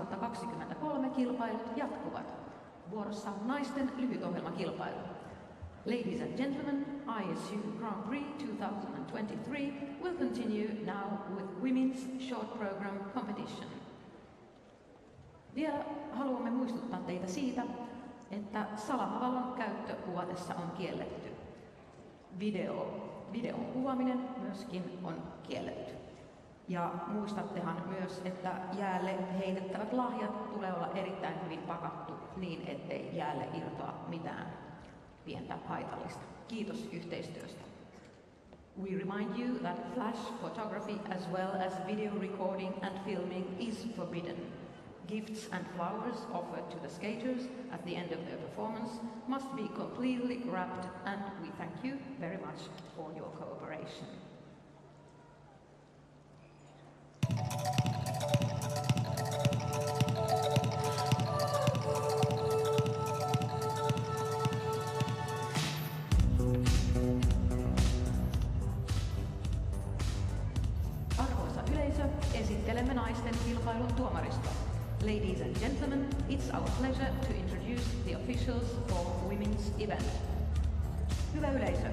2023 kilpailut jatkuvat. Vuorossa naisten lyhytohjelmakilpailu. Ladies and gentlemen, ISU Grand Prix 2023 will continue now with women's short program competition. Vielä haluamme muistuttaa teitä siitä, että salamavallon käyttö kuvatessa on kielletty. Videon kuvaaminen myöskin on kielletty. Ja muistattehan myös, että jäälle heitettävät lahjat tulee olla erittäin hyvin pakattu niin, ettei jäälle irtoa mitään pientä haitallista. Kiitos yhteistyöstä. We remind you that flash photography as well as video recording and filming is forbidden. Gifts and flowers offered to the skaters at the end of their performance must be completely wrapped, and we thank you very much for your cooperation. Arvoisa yleisö, esittelemme naisten kilpailun tuomaristoa. Ladies and gentlemen, it's our pleasure to introduce the officials for women's event. Hyvä yleisö,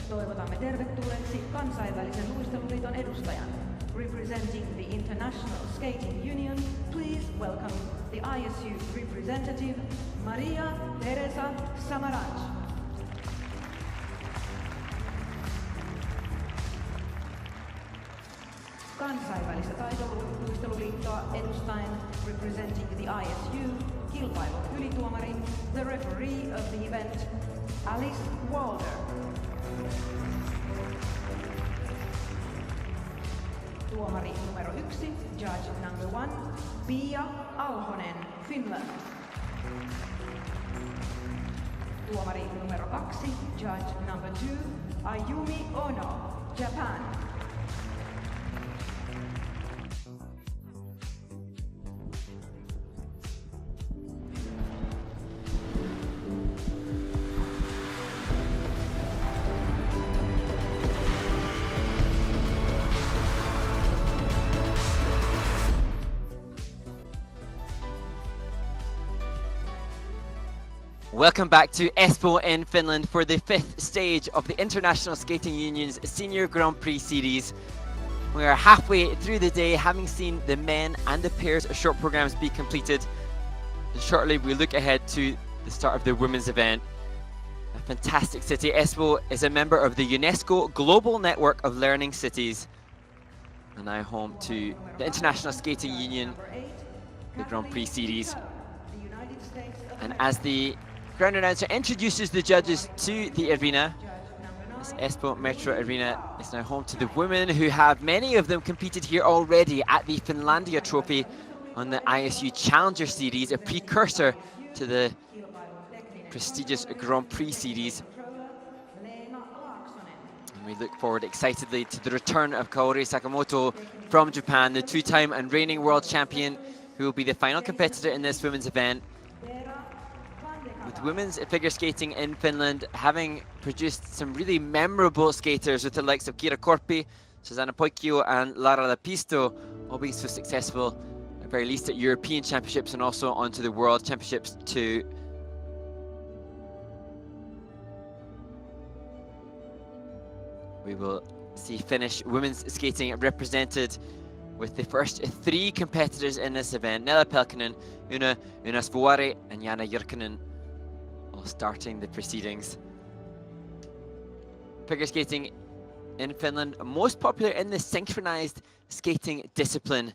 toivotamme tervetulleeksi kansainvälisen luisteluliiton edustajan. Representing the International Skating Union, please welcome the ISU representative, Maria Teresa Samaranch. Kansainvälistä taitoluisteluliittoa edustaen, representing the ISU, kilpailun ylituomari, the referee of the event, Alice Walder. Tuomari numero 1, judge number 1, Pia Alhonen, Finland. Tuomari numero 2, judge number 2, Ayumi Ono, Japan. Welcome back to Espoo in Finland for the 5th stage of the International Skating Union's Senior Grand Prix Series. We are halfway through the day, having seen the men and the pairs short programs be completed. And shortly we look ahead to the start of the women's event. A fantastic city, Espoo is a member of the UNESCO Global Network of Learning Cities, and now home to the International Skating Union, the Grand Prix Series. And as the ground announcer introduces the judges to the arena, this Espoo Metro Arena is now home to the women, who have many of them competed here already at the Finlandia Trophy on the ISU Challenger Series, a precursor to the prestigious Grand Prix Series. And we look forward excitedly to the return of Kaori Sakamoto from Japan, the two-time and reigning world champion, who will be the final competitor in this women's event. With women's figure skating in Finland having produced some really memorable skaters with the likes of Kiira Korpi, Susanna Poikio and Lara Lapisto, all being so successful, at very least at European Championships and also onto the World Championships too. We will see Finnish women's skating represented with the first 3 competitors in this event: Nella Pelkonen, Oona Ounasvuori and Janna Jyrkinen, all starting the proceedings. Figure skating in Finland, most popular in the synchronized skating discipline,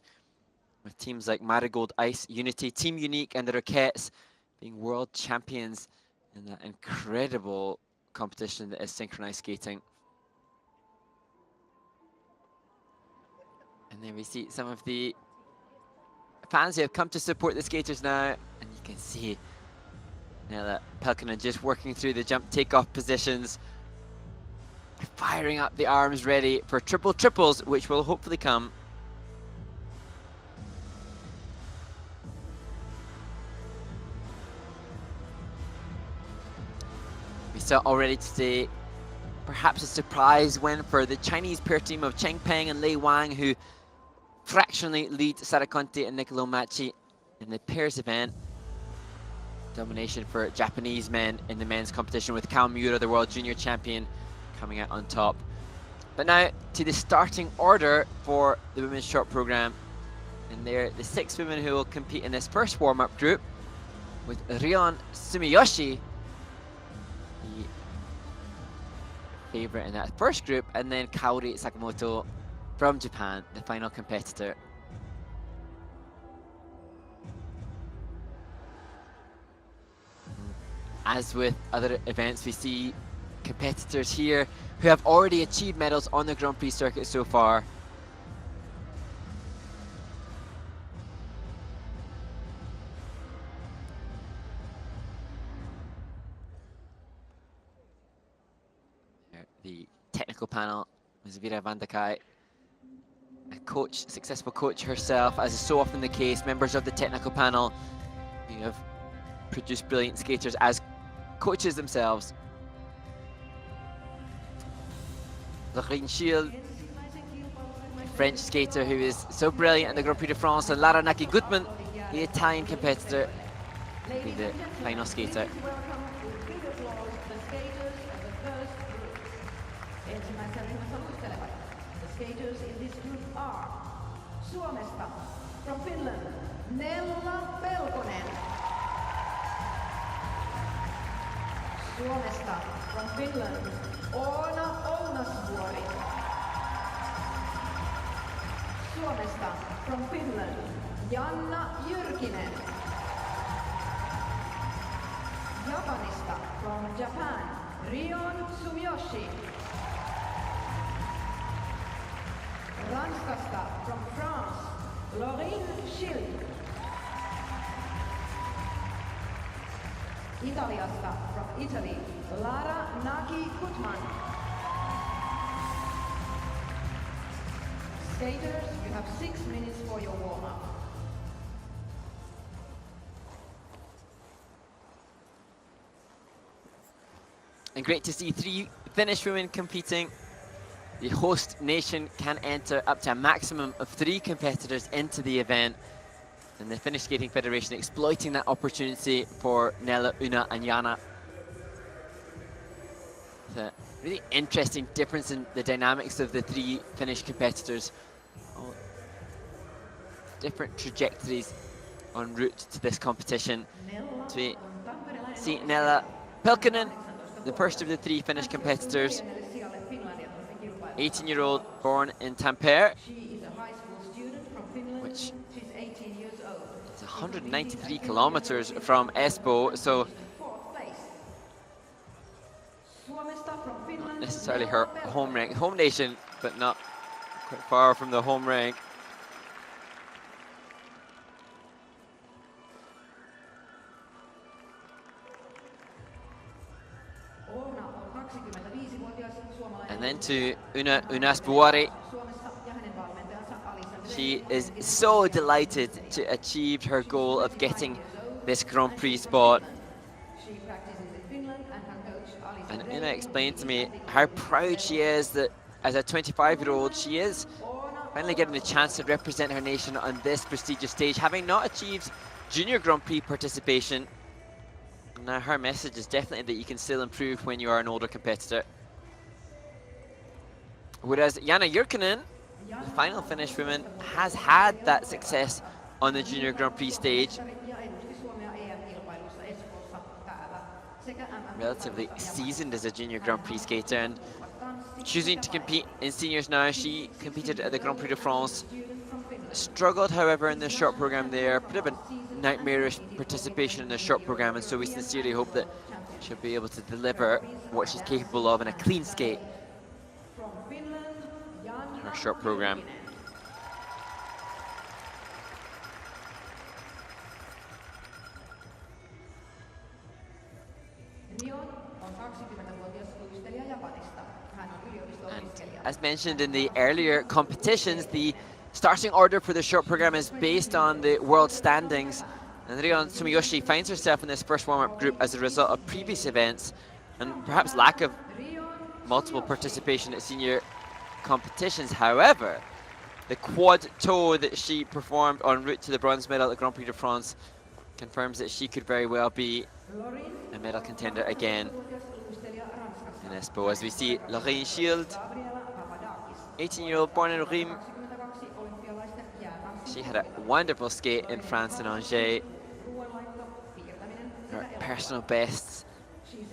with teams like Marigold Ice, Unity, Team Unique and the Rockets being world champions in that incredible competition that is synchronized skating. And then we see some of the fans who have come to support the skaters now, and you can see Nella Pelkonen just working through the jump takeoff positions, firing up the arms ready for triple triples, which will hopefully come. We saw already today perhaps a surprise win for the Chinese pair team of Cheng Peng and Lei Wang, who fractionally lead Sara Conti and Niccolo Macci in the pairs event. Domination for Japanese men in the men's competition, with Kao Miura, the world junior champion, coming out on top. But now to the starting order for the women's short program. And they're the 6 women who will compete in this first warm-up group, with Rion Sumiyoshi, the favorite in that first group, and then Kaori Sakamoto from Japan, the final competitor. As with other events, we see competitors here who have already achieved medals on the Grand Prix circuit so far. The technical panel was Vera van der Kai, a coach, successful coach herself, as is so often the case. Members of the technical panel who have produced brilliant skaters as coaches themselves. Lorine Schild, a French skater who is so brilliant in the Grand Prix de France, and Lara Naki Gutmann, the Italian competitor, will be the final skater. The skaters in this group are Suomesta, from Finland, Nella Pelkonen. Suomesta, from Finland, Oona Ounasvuori. Suomesta, from Finland, Janna Jyrkinen. Japanista, from Japan, Rion Sumiyoshi. Ranskasta, from France, Lorine Schild. Italiasta, from Italy, Lara Naki Gutmann. Skaters, you have 6 minutes for your warm-up. And great to see 3 Finnish women competing. The host nation can enter up to a maximum of 3 competitors into the event, and the Finnish Skating Federation exploiting that opportunity for Nella, Oona and Janna. It's a really interesting difference in the dynamics of the 3 Finnish competitors. All different trajectories en route to this competition. So we see Nella Pelkonen, the first of the 3 Finnish competitors. 18-year-old, born in Tampere, which is 193 kilometers from Espoo, so not necessarily her home rank, home nation, but not quite far from the home rank. And then to Oona Ounasvuori. She is so delighted to achieve her goal of getting this Grand Prix spot. And Oona explained to me how proud she is that as a 25-year-old, she is finally getting the chance to represent her nation on this prestigious stage, having not achieved junior Grand Prix participation. Now her message is definitely that you can still improve when you are an older competitor. Whereas Janna Jyrkinen, the final Finnish woman, has had that success on the junior Grand Prix stage. Relatively seasoned as a junior Grand Prix skater, and choosing to compete in seniors now. She competed at the Grand Prix de France. Struggled, however, in the short program there. Bit of a nightmarish participation in the short program, and so we sincerely hope that she'll be able to deliver what she's capable of in a clean skate in her short program. And as mentioned in the earlier competitions, the starting order for the short program is based on the world standings, and Rion Sumiyoshi finds herself in this first warm-up group as a result of previous events and perhaps lack of multiple participation at senior competitions. However, The quad toe that she performed en route to the bronze medal at the Grand Prix de France confirms that she could very well be a medal contender again in Espoo. As we see Lorine Schild, 18-year-old born in Rheims. She had a wonderful skate in France and Angers. Her personal bests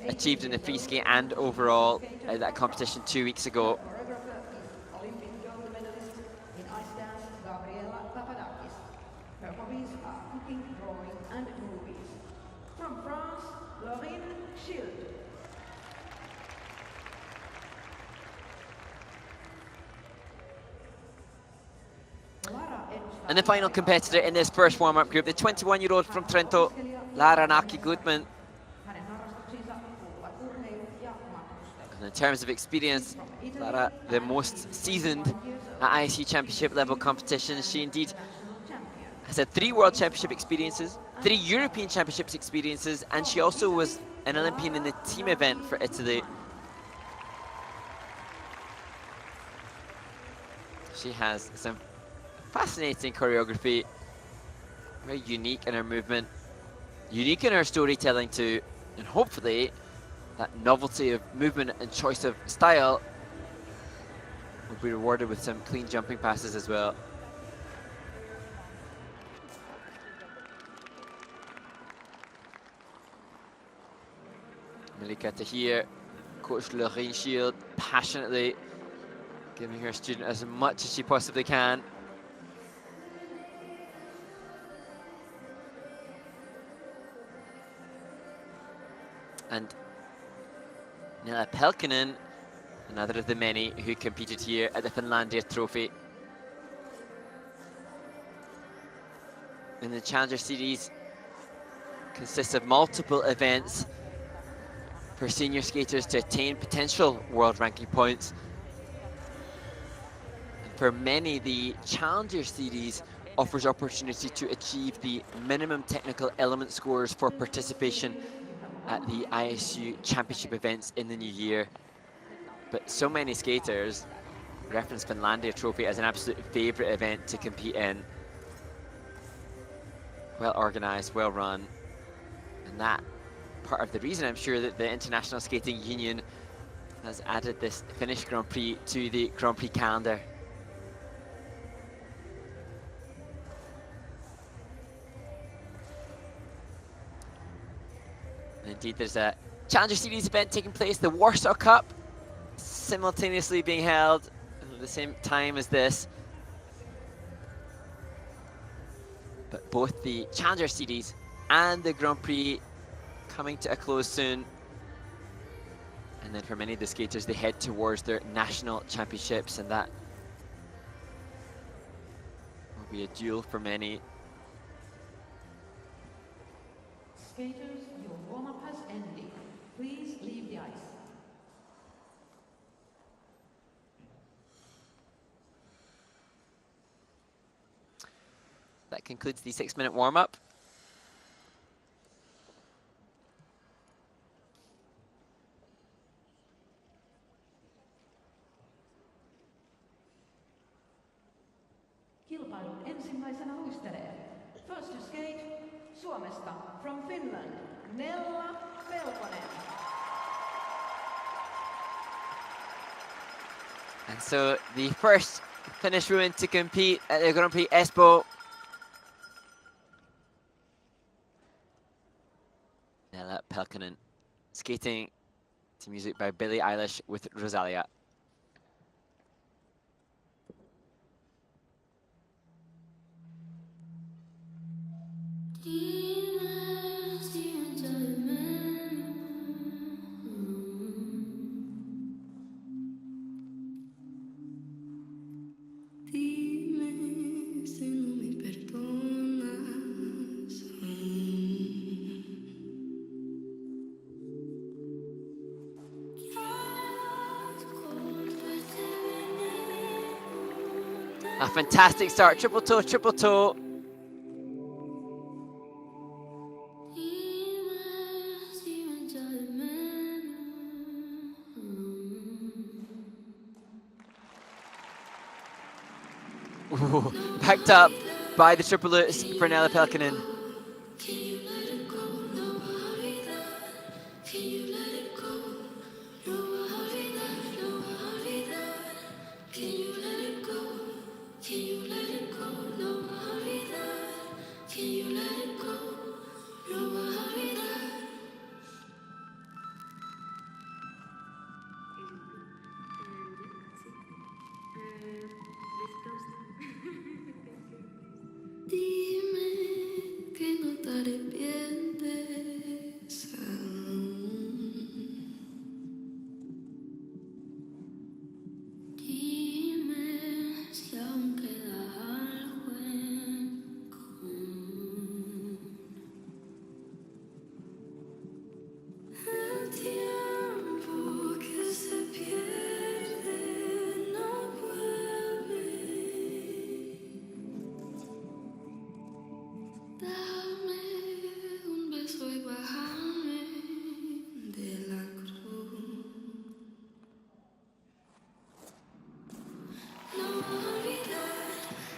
achieved in the free skate and overall at that competition 2 weeks ago. Her hobbies are cooking, drawing, and movies. From France, Lorine Schild. And the final competitor in this first warm-up group, the 21-year-old from Trento, Lara Naki Gutmann. And in terms of experience, Lara, the most seasoned at ISU Championship level competitions. She indeed has had 3 World Championship experiences, 3 European Championships experiences, and she also was an Olympian in the team event for Italy. She has some fascinating choreography, very unique in her movement, unique in her storytelling too, and hopefully that novelty of movement and choice of style will be rewarded with some clean jumping passes as well. Really get to hear Coach Lorine Schild passionately giving her student as much as she possibly can. And Nella Pelkonen, another of the many who competed here at the Finlandia Trophy. And the Challenger Series consists of multiple events for senior skaters to attain potential world ranking points. And for many, the Challenger Series offers opportunity to achieve the minimum technical element scores for participation at the ISU Championship events in the new year. But so many skaters reference Finlandia Trophy as an absolute favorite event to compete in. Well organized, well run, and that part of the reason I'm sure that the International Skating Union has added this Finnish Grand Prix to the Grand Prix calendar. And indeed, there's a Challenger Series event taking place, the Warsaw Cup, simultaneously being held at the same time as this. But both the Challenger Series and the Grand Prix coming to a close soon. And then for many of the skaters, they head towards their national championships, and that will be a duel for many. Skaters, your warm-up has ended. Please leave the ice. That concludes the 6-minute warm-up. Kilpailun ensimmäisenä luistelee. First to skate, Suomesta, from Finland, Nella Pelkonen. And so the first Finnish woman to compete at the Grand Prix Espoo, Nella Pelkonen, skating to music by Billie Eilish with Rosalia. A fantastic start, triple toe, triple toe. Ooh, backed up by the triple lutz for Nella Pelkonen.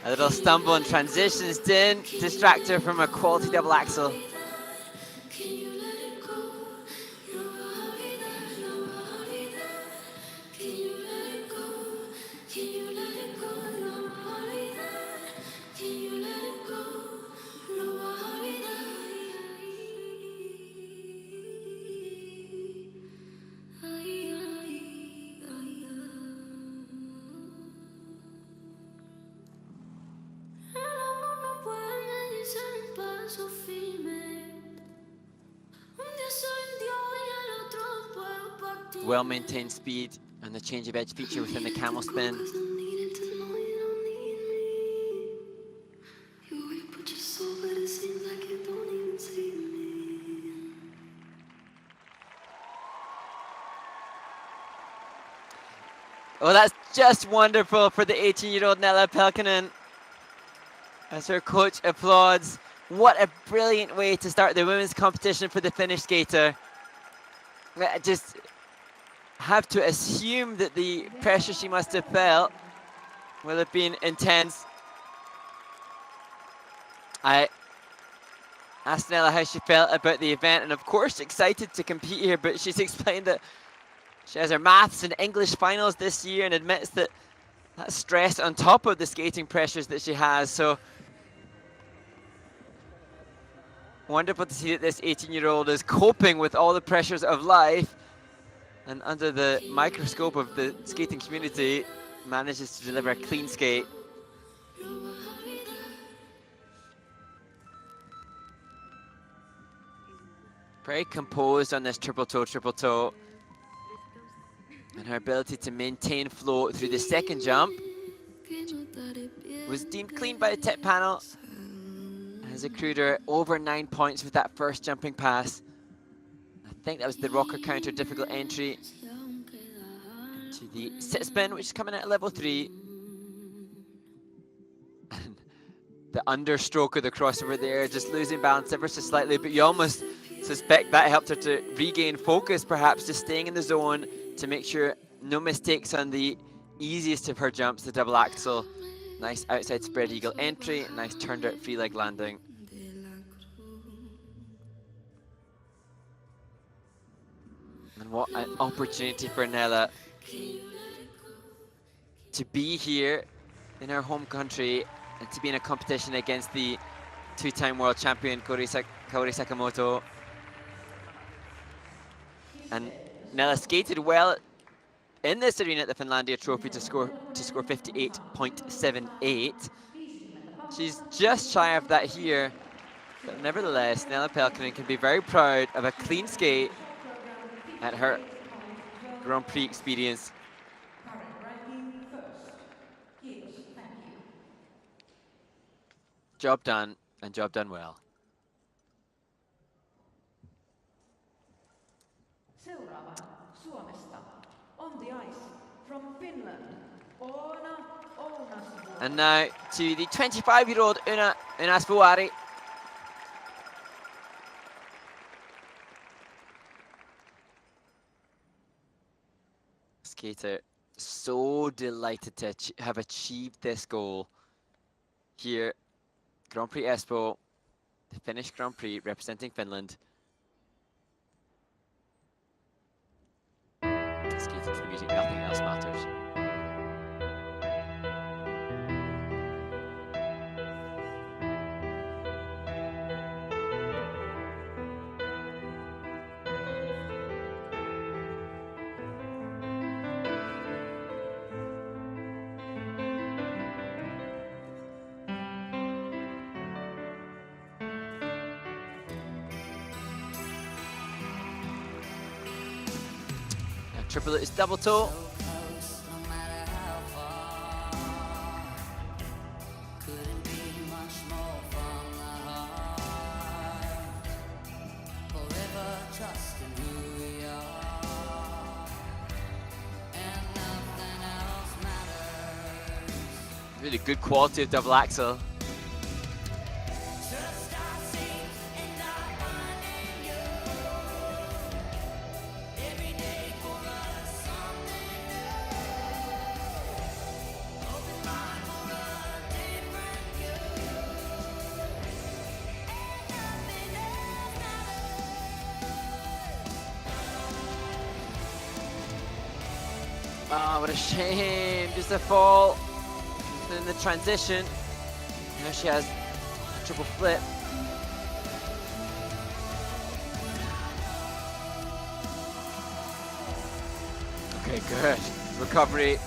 A little stumble in transitions didn't distract her from a quality double axel. Well-maintained speed and the change of edge feature within the camel spin. Oh, that's just wonderful for the 18-year-old Nella Pelkonen as her coach applauds. What a brilliant way to start the women's competition for the Finnish skater. I just have to assume that the pressure she must have felt will have been intense. I asked Nella how she felt about the event, and of course excited to compete here, but she's explained that she has her maths and English finals this year and admits that that's stress on top of the skating pressures that she has. So wonderful to see that this 18-year-old is coping with all the pressures of life, and under the microscope of the skating community manages to deliver a clean skate. Very composed on this triple toe, and her ability to maintain flow through the second jump was deemed clean by the tip panel, has accrued her over 9 points with that first jumping pass. I think that was the rocker counter difficult entry to the sit spin, which is coming at level 3. And the understroke of the crossover there, just losing balance ever so slightly, but you almost suspect that helped her to regain focus, perhaps just staying in the zone to make sure no mistakes on the easiest of her jumps, the double axel. Nice outside spread eagle entry, nice turned out free leg landing. And what an opportunity for Nella to be here in her home country and to be in a competition against the two-time world champion Kaori Sakamoto. And Nella skated well in this arena at the Finlandia Trophy to score 58.78. She's just shy of that here, but nevertheless, Nella Pelkonen can be very proud of a clean skate at her Grand Prix experience. Job done, and job done well. On the ice from Finland, Oona Ounasvuori. And now to the 25-year-old Oona Ounasvuori. Skater so delighted to have achieved this goal. here. Grand Prix Espoo, the Finnish Grand Prix representing Finland. Skating to the music, nothing else matters. Triple is double toe. Really good quality of double axel. Oh, what a shame, just a fall in the transition. Now she has a triple flip. Okay, good. Recovery.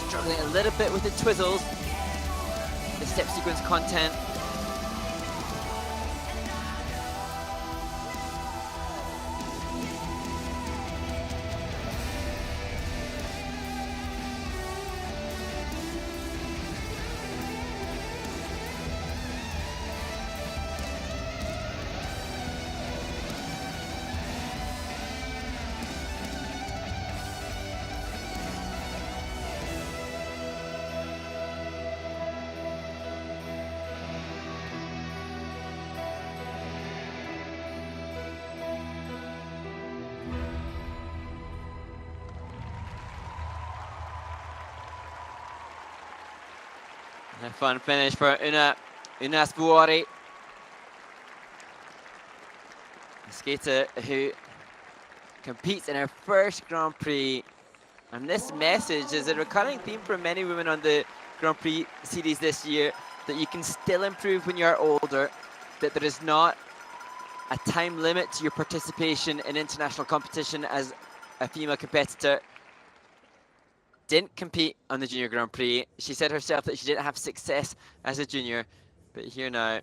Struggling a little bit with the twizzles, the step sequence content. A fun finish for Oona Ounasvuori, a skater who competes in her first Grand Prix. And this message is a recurring theme for many women on the Grand Prix series this year, that you can still improve when you're older, that there is not a time limit to your participation in international competition as a female competitor. Didn't compete on the Junior Grand Prix. She said herself that she didn't have success as a junior, but here now.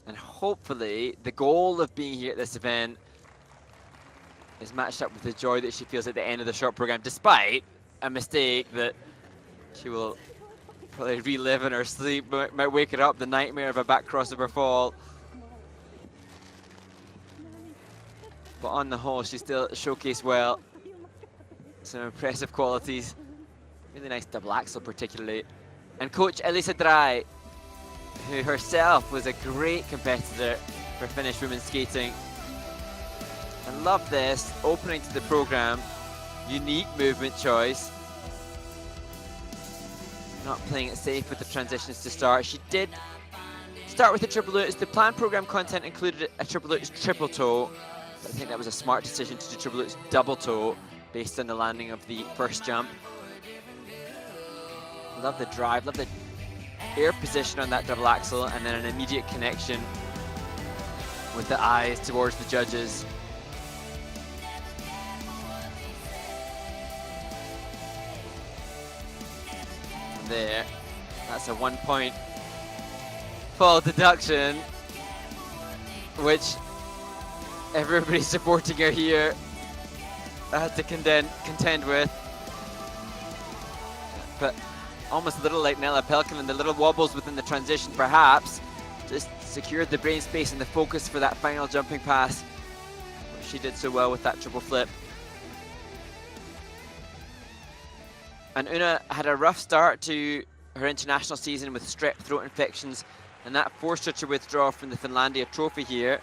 And hopefully the goal of being here at this event is matched up with the joy that she feels at the end of the short program, despite a mistake that she will probably relive in her sleep, might wake her up, the nightmare of a back crossover fall. But on the whole, she still showcased well. Some impressive qualities. Really nice double axel particularly. And coach Elisa Drai, who herself was a great competitor for Finnish women's skating. I love this, opening to the program. Unique movement choice. Not playing it safe with the transitions to start. She did start with the triple lutz. The planned program content included a triple lutz triple toe. But I think that was a smart decision to do triple lutz double toe, based on the landing of the first jump. Love the drive, love the air position on that double axel, and then an immediate connection with the eyes towards the judges. There, that's a 1 point fall deduction, which everybody's supporting her here. had to contend with. But almost a little like Nella Pelkonen, the little wobbles within the transition perhaps just secured the brain space and the focus for that final jumping pass. She did so well with that triple flip. And Oona had a rough start to her international season with strep throat infections, and that forced her to withdraw from the Finlandia Trophy here.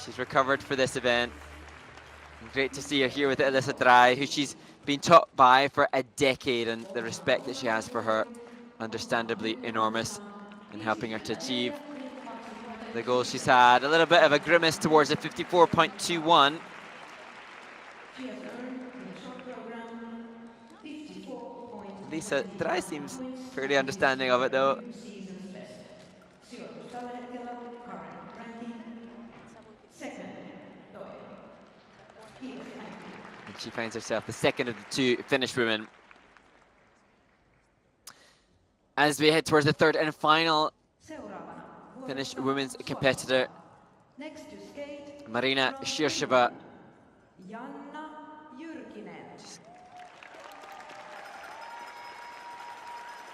She's recovered for this event. And great to see her here with Elisa Drai, who she's been taught by for a decade, and the respect that she has for her, understandably enormous in helping her to achieve the goal she's had. A little bit of a grimace towards a 54.21. Lisa Drai seems fairly understanding of it though. And she finds herself the second of the two Finnish women. As we head towards the third and final Finnish women's competitor, Marina Shirsheva. Janna Jyrkinen.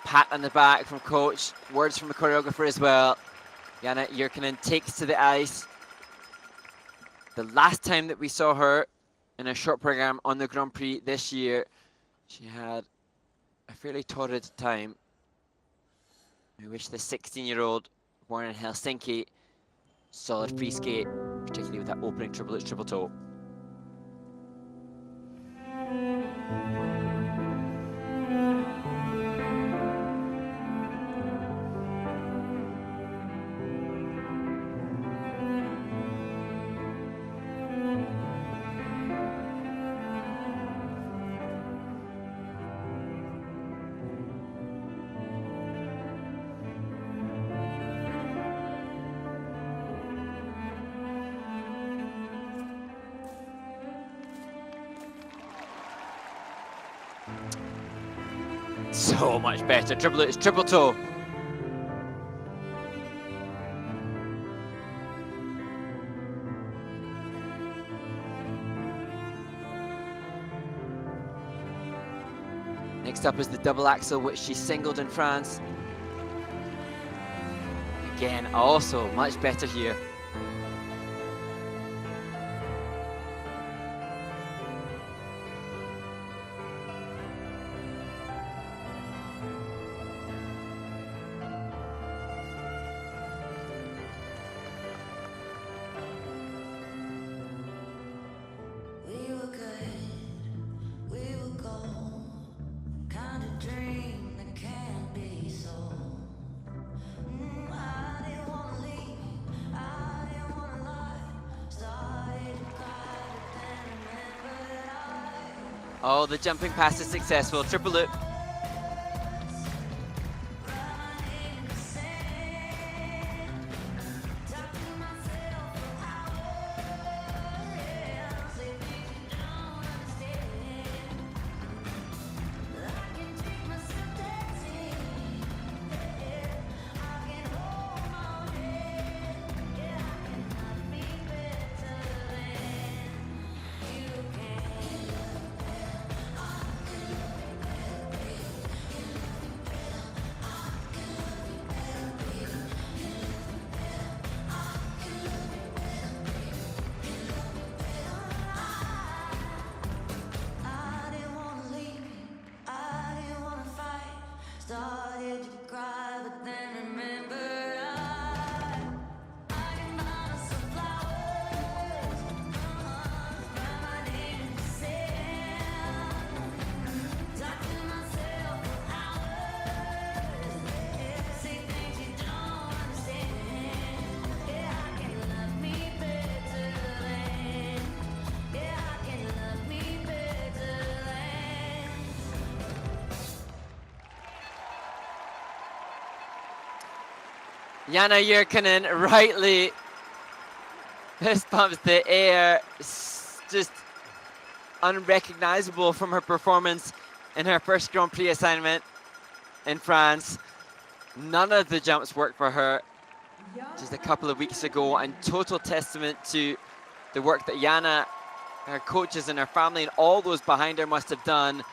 Pat on the back from coach, words from the choreographer as well. Janna Jyrkinen takes to the ice. The last time that we saw her in a short program on the Grand Prix this year, she had a fairly torrid time. I wish the 16-year-old born in Helsinki, solid free skate, particularly with that opening triple toe. So much better. Triple toe. Next up is the double axel, which she singled in France. Again, also much better here. Oh, the jumping pass is successful. Triple loop. Janna Jyrkinen rightly fist bumps the air, just unrecognizable from her performance in her first Grand Prix assignment in France. None of the jumps worked for her just a couple of weeks ago, and total testament to the work that Janna her coaches and her family and all those behind her must have done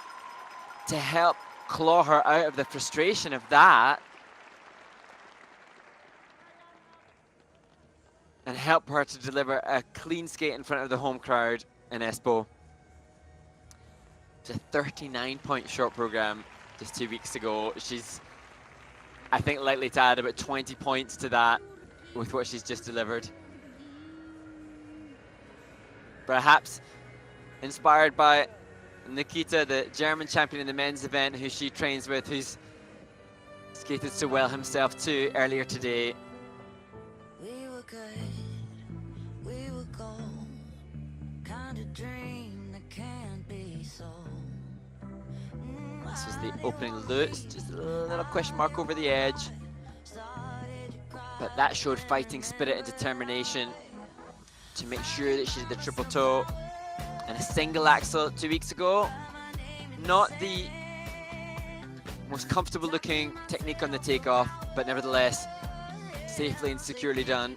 to help claw her out of the frustration of that and help her to deliver a clean skate in front of the home crowd in Espoo. It's a 39-point short program just 2 weeks ago. She's, I think, likely to add about 20 points to that with what she's just delivered. Perhaps inspired by Nikita, the German champion in the men's event, who she trains with, who's skated so well himself too earlier today. We were good, we were gold, kind of dream that can't be sold. This was the opening lutz, just a little question mark over the edge. But that showed fighting spirit and determination to make sure that she did the triple toe. And a single axel 2 weeks ago. Not the most comfortable looking technique on the takeoff, but nevertheless, safely and securely done.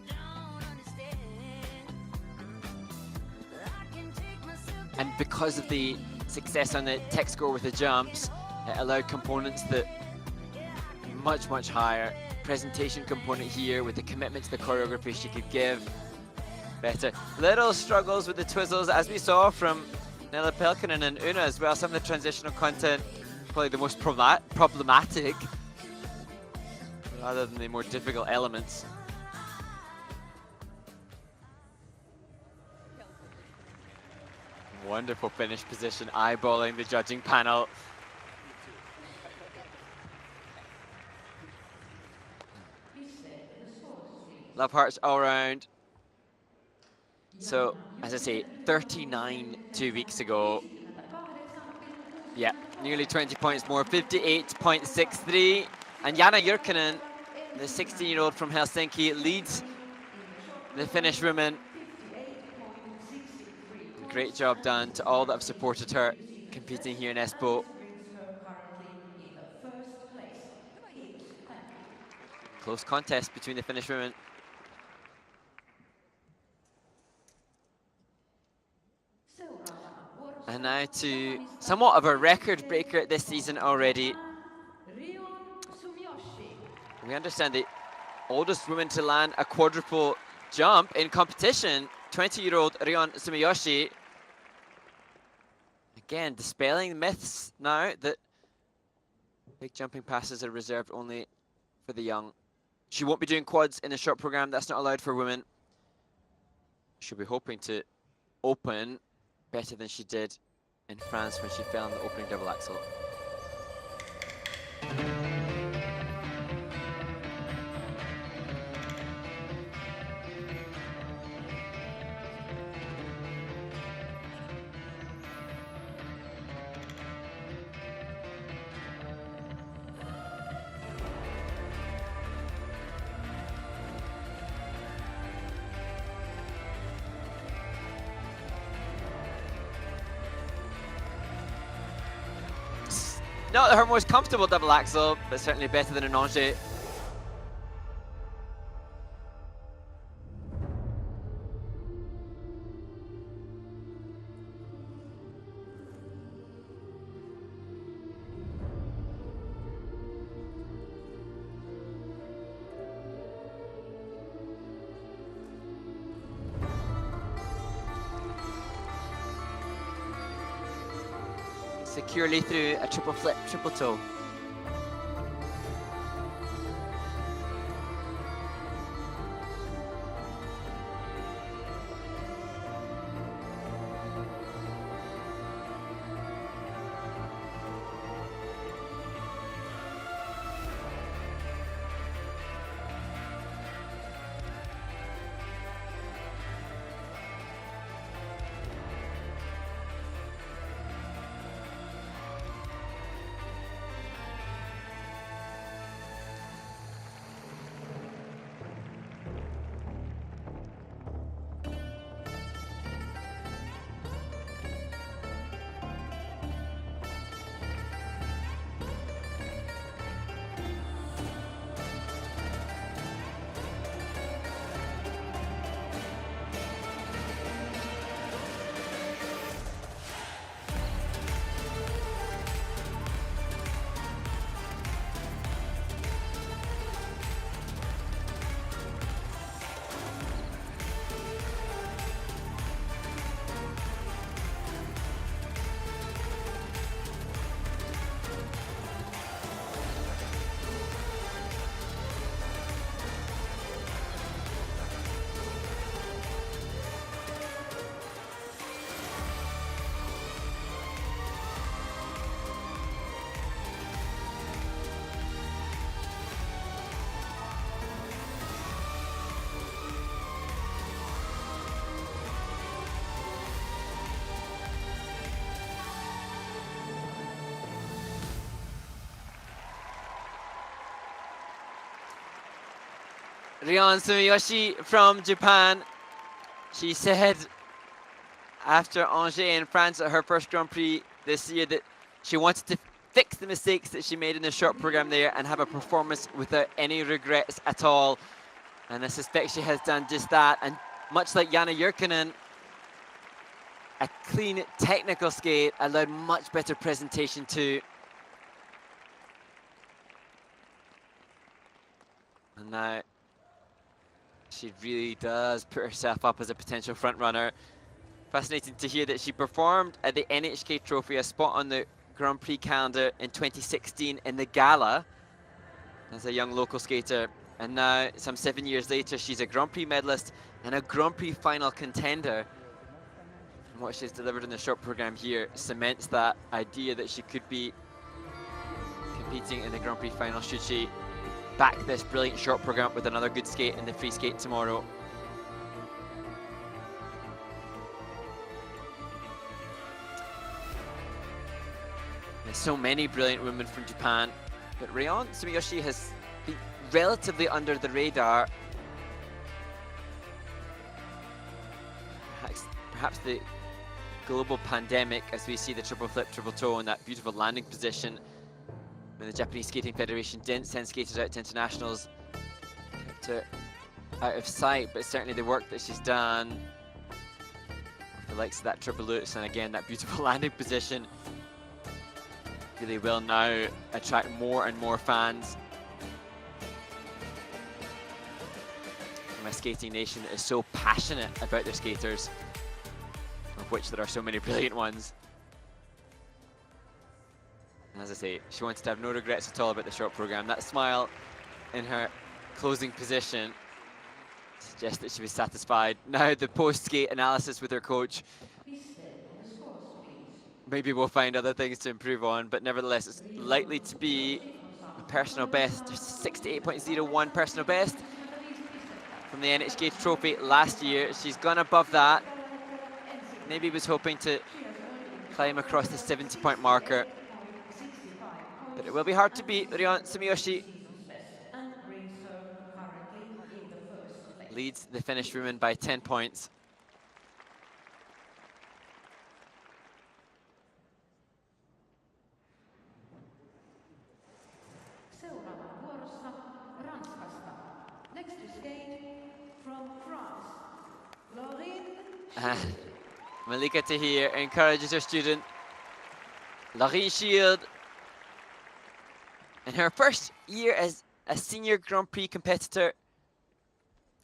And because of the success on the tech score with the jumps, it allowed components that much, much higher. Presentation component here with the commitment to the choreography she could give. Better. Little struggles with the twizzles, as we saw from Nella Pelkonen and Oona as well. Some of the transitional content, probably the most problematic, rather than the more difficult elements. Wonderful finish position, eyeballing the judging panel. Love hearts all around. So, as I say, 39 2 weeks ago. Yeah, nearly 20 points more, 58.63. And Janna Jyrkinen, the 16-year-old from Helsinki, leads the Finnish women. Great job done to all that have supported her competing here in Espoo. Close contest between the Finnish women. And now to somewhat of a record breaker this season already. We understand the oldest woman to land a quadruple jump in competition, 20-year-old Rion Sumiyoshi. Again, dispelling myths now that big jumping passes are reserved only for the young. She won't be doing quads in the short program. That's not allowed for women. She'll be hoping to open better than she did in France when she fell in the opening double axel. Not her most comfortable double axel, but certainly better than an Angers. Securely through a triple flip, triple toe. Rion Sumiyoshi from Japan. She said after Angers in France at her first Grand Prix this year that she wanted to fix the mistakes that she made in the short program there and have a performance without any regrets at all. And I suspect she has done just that. And much like Janna Jyrkinen, a clean technical skate allowed much better presentation too. And now she really does put herself up as a potential front runner. Fascinating to hear that she performed at the NHK Trophy, a spot on the Grand Prix calendar in 2016 in the gala as a young local skater. And now, some 7 years later, she's a Grand Prix medalist and a Grand Prix final contender. And what she's delivered in the short program here cements that idea that she could be competing in the Grand Prix final should she back this brilliant short program with another good skate in the free skate tomorrow. There's so many brilliant women from Japan, but Rion Sumiyoshi has been relatively under the radar. Perhaps the global pandemic, as we see the triple flip, triple toe and that beautiful landing position when the Japanese Skating Federation didn't send skaters out to internationals, kept her out of sight, but certainly the work that she's done with the likes of that triple lutz and again that beautiful landing position really will now attract more and more fans from a skating nation that is so passionate about their skaters, of which there are so many brilliant ones. And as I say, she wanted to have no regrets at all about the short program. That smile in her closing position suggests that she was satisfied. Now the post-skate analysis with her coach. Maybe we'll find other things to improve on, but nevertheless, it's likely to be a personal best, 68.01 personal best from the NHK Trophy last year. She's gone above that. Maybe was hoping to climb across the 70-point marker, but it will be hard to beat. Rion Sumiyoshi leads the Finnish women by 10 points. Next to skate from France, Lorine Schild. Malika Tahir encourages her student, Lorine Schild. In her first year as a senior Grand Prix competitor,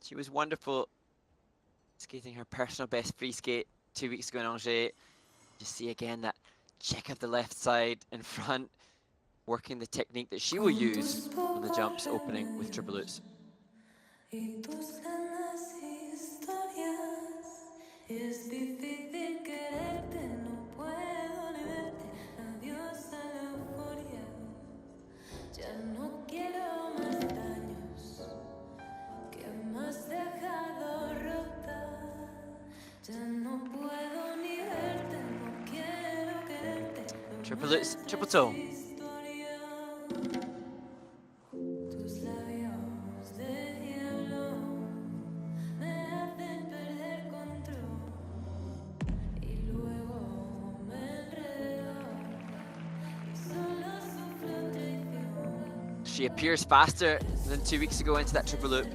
she was wonderful skating her personal best free skate 2 weeks ago in Angers. You see again that check of the left side in front, working the technique that she will use on the jumps opening with triple lutz. Triple lutz, triple toe. She appears faster than 2 weeks ago into that triple loop.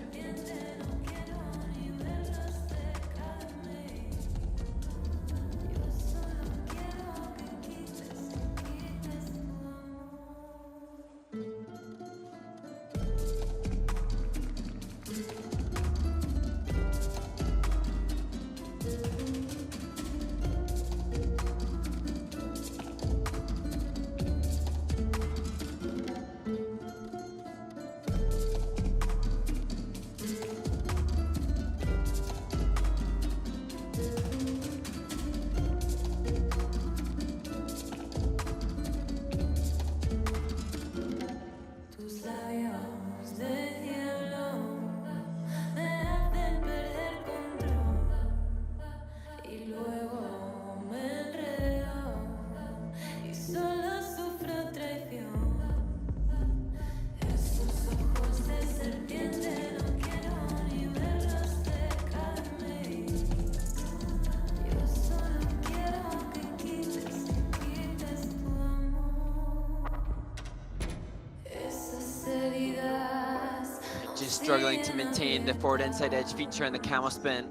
just struggling to maintain the forward inside edge feature and the camel spin.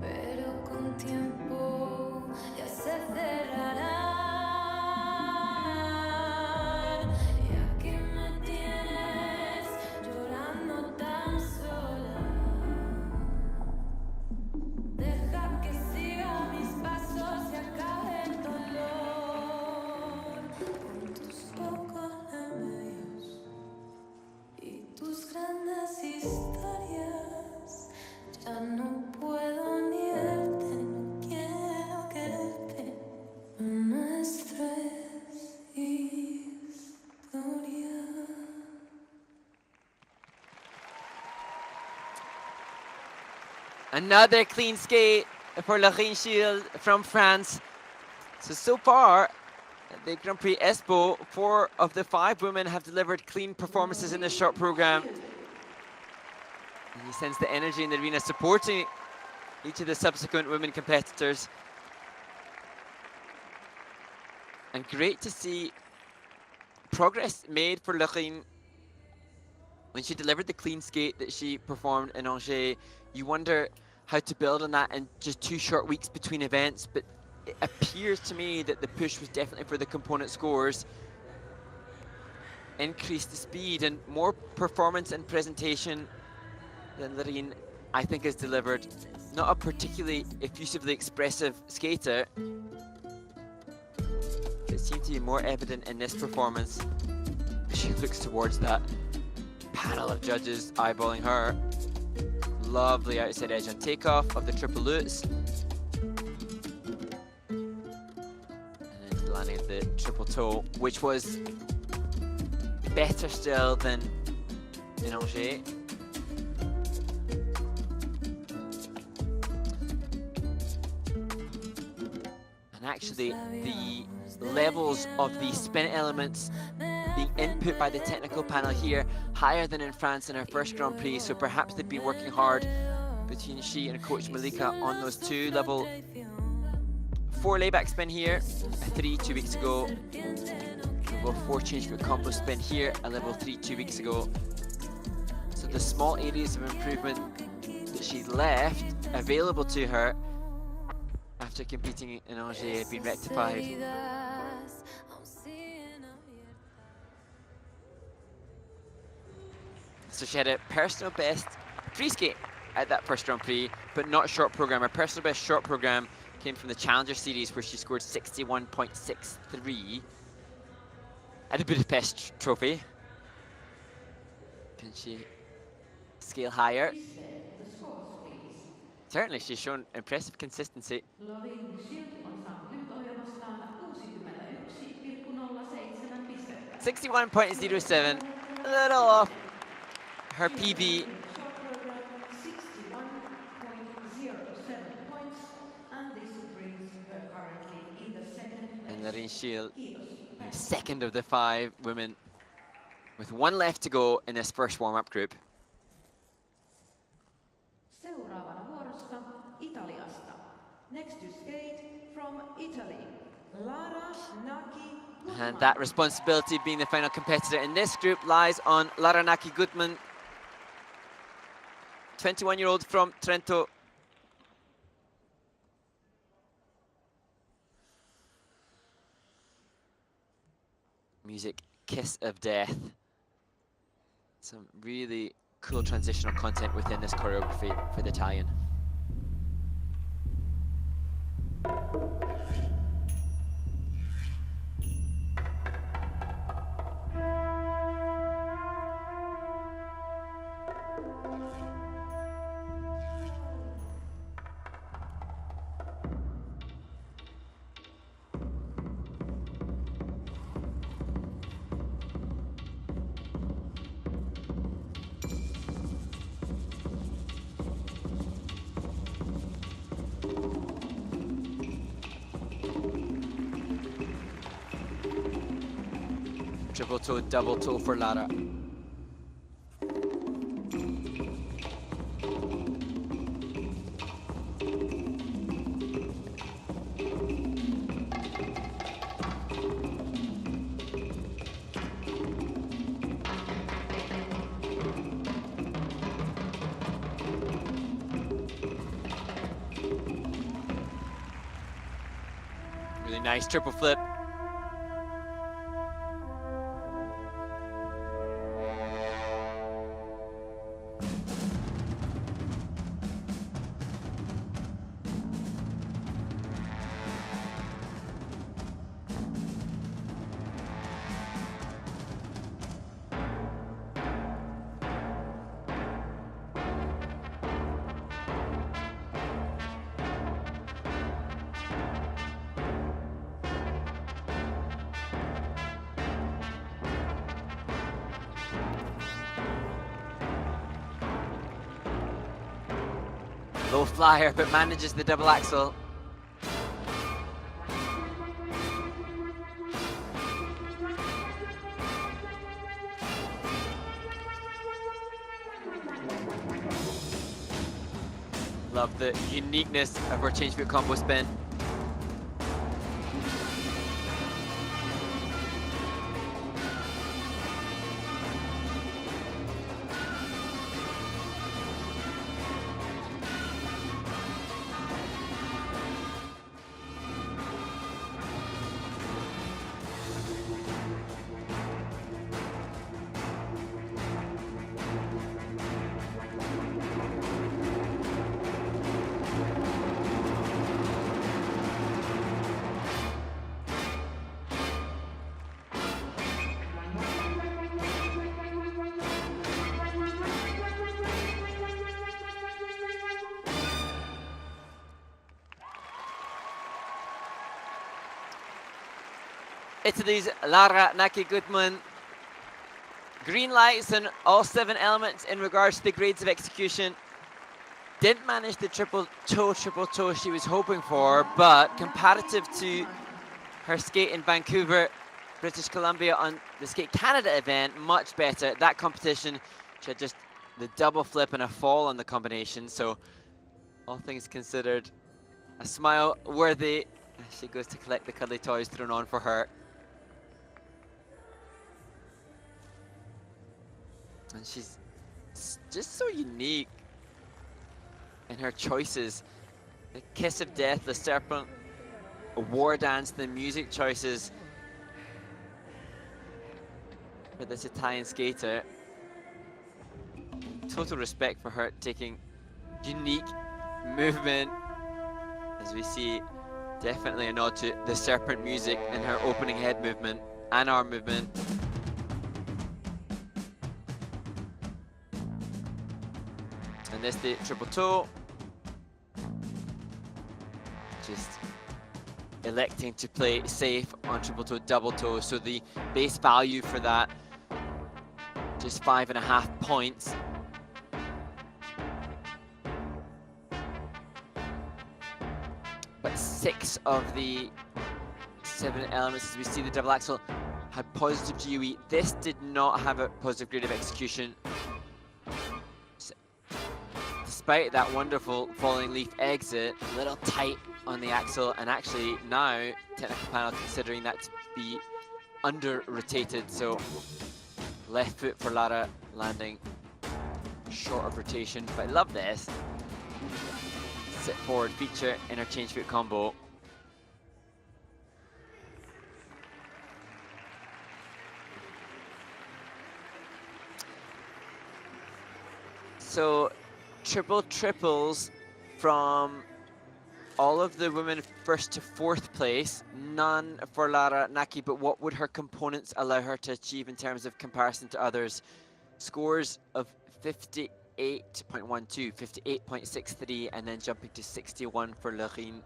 Pero con tiempo ya se cerrarán. Y aquí me tienes llorando tan sola. Deja que siga mis pasos y acabe el dolor. Con tus pocos remedios y tus grandes historias. Ya no puedo ni verte, no quiero quererte. Nuestra historia. Another clean skate for Lorine Schild from France. So far, at the Grand Prix Espoo, 4 of the 5 women have delivered clean performances in the short program. You sense the energy in the arena supporting each of the subsequent women competitors. And great to see progress made for Lorine. When she delivered the clean skate that she performed in Angers, you wonder how to build on that in just 2 short weeks between events, but it appears to me that the push was definitely for the component scores. Increased the speed and more performance and presentation than Lorine, I think, has delivered. Not a particularly effusively expressive skater. It seemed to be more evident in this performance. She looks towards that panel of judges eyeballing her. Lovely outside edge on takeoff of the triple lutz. And then landing the triple toe, which was better still than in Angers. And actually, the levels of the spin elements being input by the technical panel here higher than in France in her first Grand Prix, so perhaps they've been working hard between she and coach Malika on those 2. Level 4 layback spin here, a 3 2 weeks ago. Level 4 change foot combo spin here, a level 3 2 weeks ago. So the small areas of improvement that she left available to her after competing in Angers have been rectified. So she had a personal best free skate at that first Grand Prix, but not short program. Her personal best short program came from the Challenger Series, where she scored 61.63 at the Budapest Trophy. Can she scale higher? Certainly, she's shown impressive consistency. 61.07, a little off her PB. And Lorine Schild, second of the 5 women, with 1 left to go in this first warm-up group. Seuraavana vuorossa Italiasta. Next to skate from Italy, Lara Naki Gutmann. And that responsibility of being the final competitor in this group lies on Lara Naki Gutmann, 21-year-old from Trento. Music Kiss of Death. Some really cool transitional content within this choreography for the Italian. Triple toe, double toe for Lara. nice triple flip. Low flyer, but manages the double axel. Love the uniqueness of her change foot combo spin. Italy's Lara Naki Gutmann. Green lights on all 7 elements in regards to the grades of execution. Didn't manage the triple toe she was hoping for, but comparative to her skate in Vancouver, British Columbia on the Skate Canada event, much better. That competition, she had just the double flip and a fall on the combination, so all things considered, a smile worthy as she goes to collect the cuddly toys thrown on for her. And she's just so unique in her choices. The Kiss of Death, the Serpent, a War Dance, the music choices for this Italian skater. Total respect for her taking unique movement, as we see definitely a nod to the Serpent music in her opening head movement and arm movement. And this the triple toe. Just electing to play safe on triple toe, double toe. So the base value for that, just 5.5 points. But 6 of the 7 elements, as we see the double axel, had positive GOE. This did not have a positive grade of execution. Despite that wonderful falling leaf exit, a little tight on the axle, and actually now technical panel considering that to be under rotated, so left foot for Lara landing short of rotation. But I love this sit forward feature in her change foot combo. So triple triples from all of the women 1st to 4th place, none for Lara Naki, but what would her components allow her to achieve in terms of comparison to others? Scores of 58.12, 58.63, and then jumping to 61 for Lorine.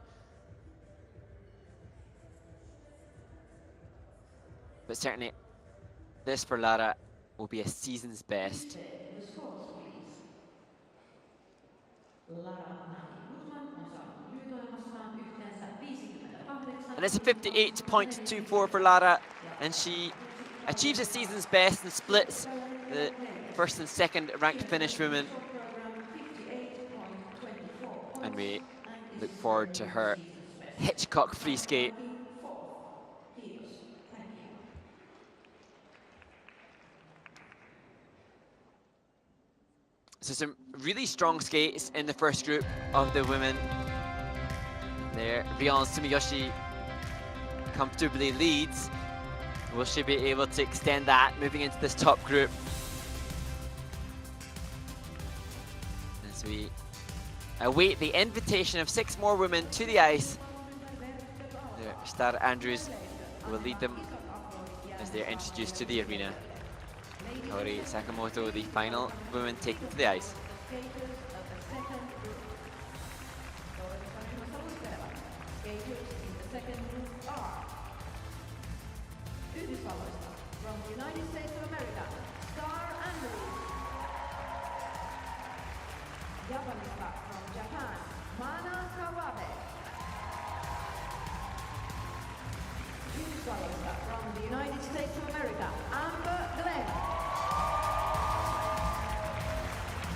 But certainly, this for Lara will be a season's best. And it's a 58.24 for Lara, and she achieves a season's best and splits the 1st and 2nd ranked Finnish women. And we look forward to her Hitchcock free skate. So some really strong skates in the first group of the women. There, Rion Sumiyoshi, comfortably leads. Will she be able to extend that moving into this top group? As we await the invitation of 6 more women to the ice, Starr Andrews will lead them as they're introduced to the arena. Kaori Sakamoto, the final woman taken to the ice. From the United States of America, Starr Andrews. Japanista from Japan, Mana Kawabe. Yhdysvalloista from the United States of America, Amber Glenn.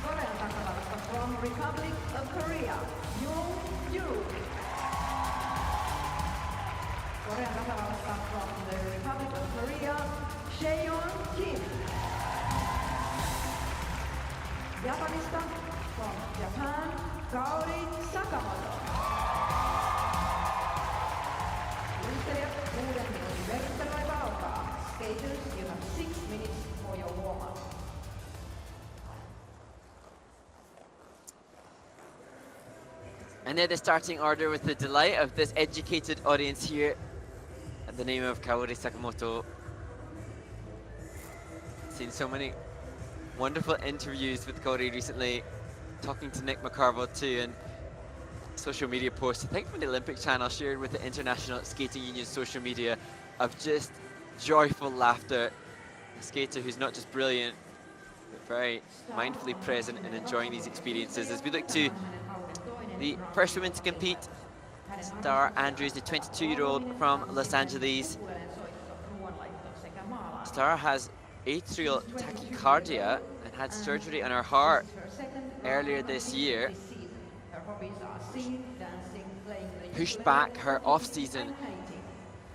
Korean takalavasta from Republic of Korea, Yoon Yoo. Korean tasavallasta from the Republic of Korea, Chaeyeon Kim. Japanista from Japan, Kaori Sakamoto. Luistelijat, 6 minuutin vertailuaika alkaa. Skaters, you have 6 minutes for your warm-up. And they're the starting order with the delight of this educated audience here at the name of Kaori Sakamoto. Seen so many wonderful interviews with Kaori recently, talking to Nick McCarville too, and social media posts, I think from the Olympic channel, shared with the International Skating Union social media, of just joyful laughter. A skater who's not just brilliant, but very mindfully present and enjoying these experiences. As we look to the first woman to compete, Starr Andrews, the 22-year-old from Los Angeles. Starr has atrial tachycardia and had surgery on her heart earlier this year. Pushed back her off-season,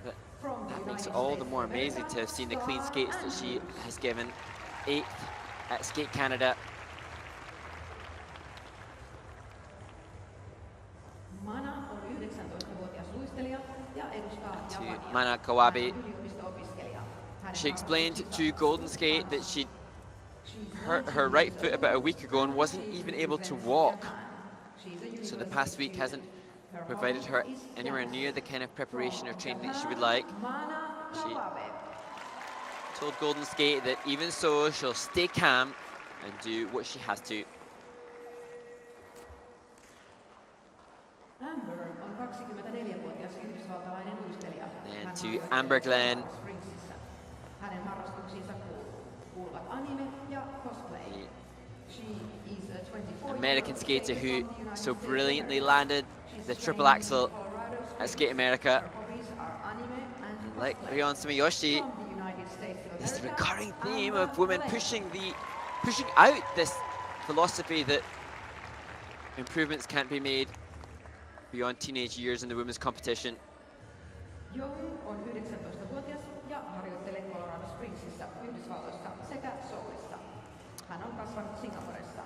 but that makes it all the more amazing to have seen the clean skates that she has given. 8th at Skate Canada. To Mana Kawabe. She explained to Golden Skate that she hurt her right foot about a week ago and wasn't even able to walk. So the past week hasn't provided her anywhere near the kind of preparation or training that she would like. She told Golden Skate that even so, she'll stay calm and do what she has to. And to Amber Glenn, the American skater who so brilliantly landed the triple axel at Skate America. And like Rion Sumiyoshi, this recurring theme of women pushing out this philosophy that improvements can't be made beyond teenage years in the women's competition. On 19-vuotias ja harjoittelee Colorado Springsissa, Yhdysvalloissa sekä Seoulissa. Hän on kasvanut Singaporessa.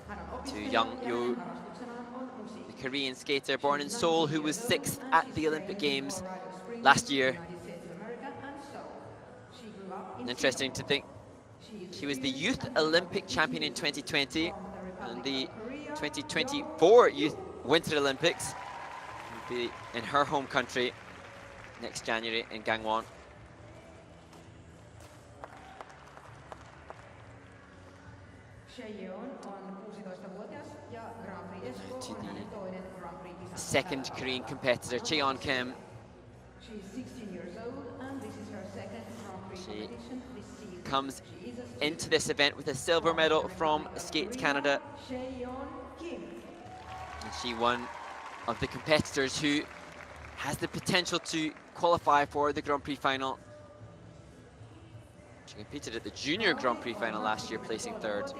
Hän on opiskelija ja harrastuksenaan on musiikki. The Korean skater born in Seoul who was 6th at the Olympic Games last year. And interesting to think she was the Youth Olympic champion in 2020 and the 2024 Youth Winter Olympics will be in her home country next January in Gangwon. To the second Korean competitor, Chaeyeon Kim. She's 16 years old and this is her second Grand Prix competition this season. Comes into this event with a silver medal from Skate Canada. Chaeyeon Kim. And she one of the competitors who has the potential to qualify for the Grand Prix final. She competed at the Junior Grand Prix final last year, placing 3rd.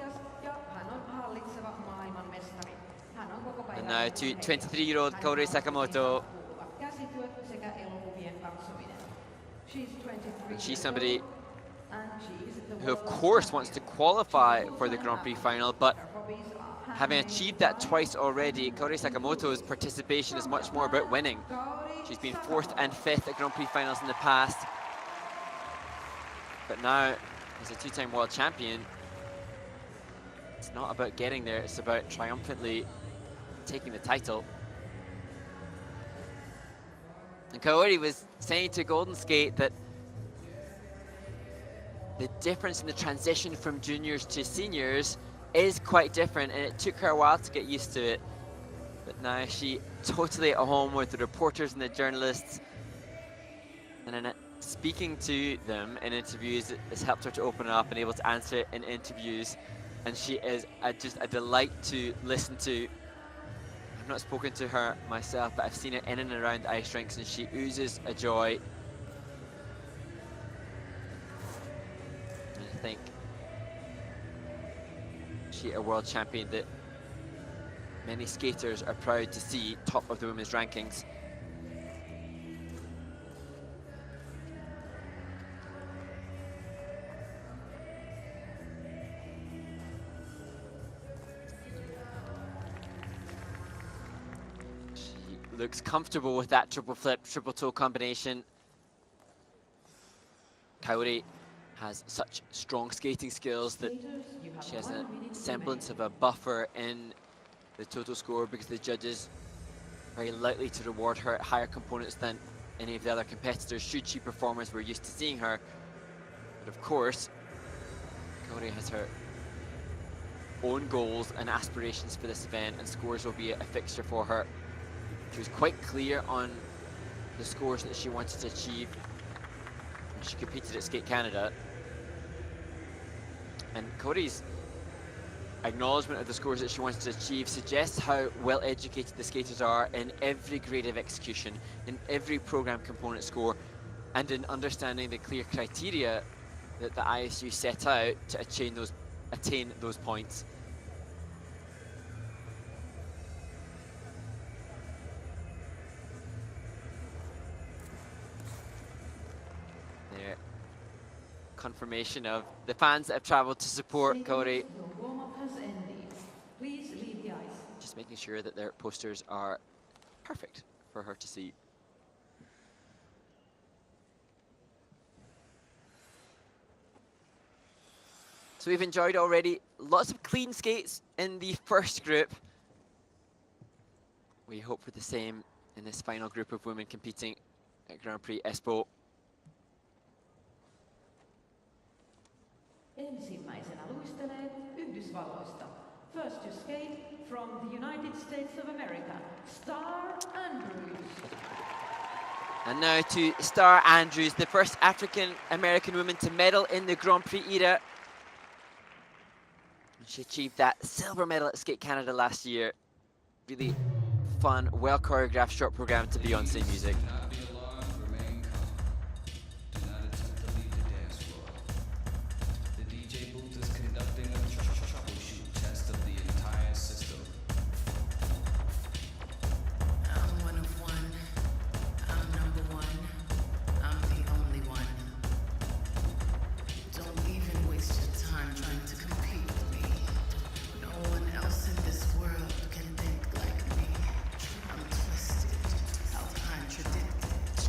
And now to 23-year-old Kaori Sakamoto. And she's somebody who, of course, wants to qualify for the Grand Prix final, but having achieved that twice already, Kaori Sakamoto's participation is much more about winning. She's been 4th and 5th at Grand Prix finals in the past. But now, as a 2-time world champion, it's not about getting there, it's about triumphantly taking the title. And Kaori was saying to Golden Skate that the difference in the transition from juniors to seniors is quite different, and it took her a while to get used to it. But now she totally at home with the reporters and the journalists, and in speaking to them in interviews has helped her to open up and able to answer in interviews. And she is just a delight to listen to. I've not spoken to her myself, but I've seen her in and around ice rinks, and she oozes a joy. And I think she a world champion that many skaters are proud to see top of the women's rankings. Looks comfortable with that triple flip, triple toe combination. Kaori has such strong skating skills that she has a semblance of a buffer in the total score, because the judges are very likely to reward her at higher components than any of the other competitors should she perform as we're used to seeing her. But of course, Kaori has her own goals and aspirations for this event, and scores will be a fixture for her. She was quite clear on the scores that she wanted to achieve when she competed at Skate Canada. And Kaori's acknowledgement of the scores that she wanted to achieve suggests how well educated the skaters are in every grade of execution, in every program component score, and in understanding the clear criteria that the ISU set out to attain those points. Confirmation of the fans that have traveled to support Kaori. Please leave the ice. Just making sure that their posters are perfect for her to see. So we've enjoyed already lots of clean skates in the first group. We hope for the same in this final group of women competing at Grand Prix Espoo. Ensimmäisenä luistelee Yhdysvalloista. First to skate from the United States of America, Starr Andrews. And now to Starr Andrews, the first African-American woman to medal in the Grand Prix era. She achieved that silver medal at Skate Canada last year. Really fun, well-choreographed short program to Beyonce music.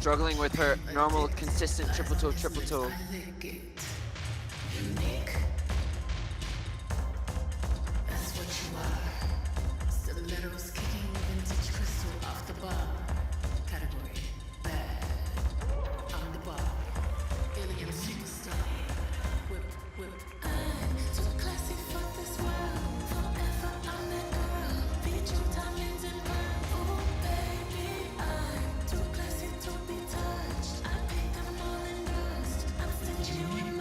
Struggling with her normal, consistent triple toe, triple toe. You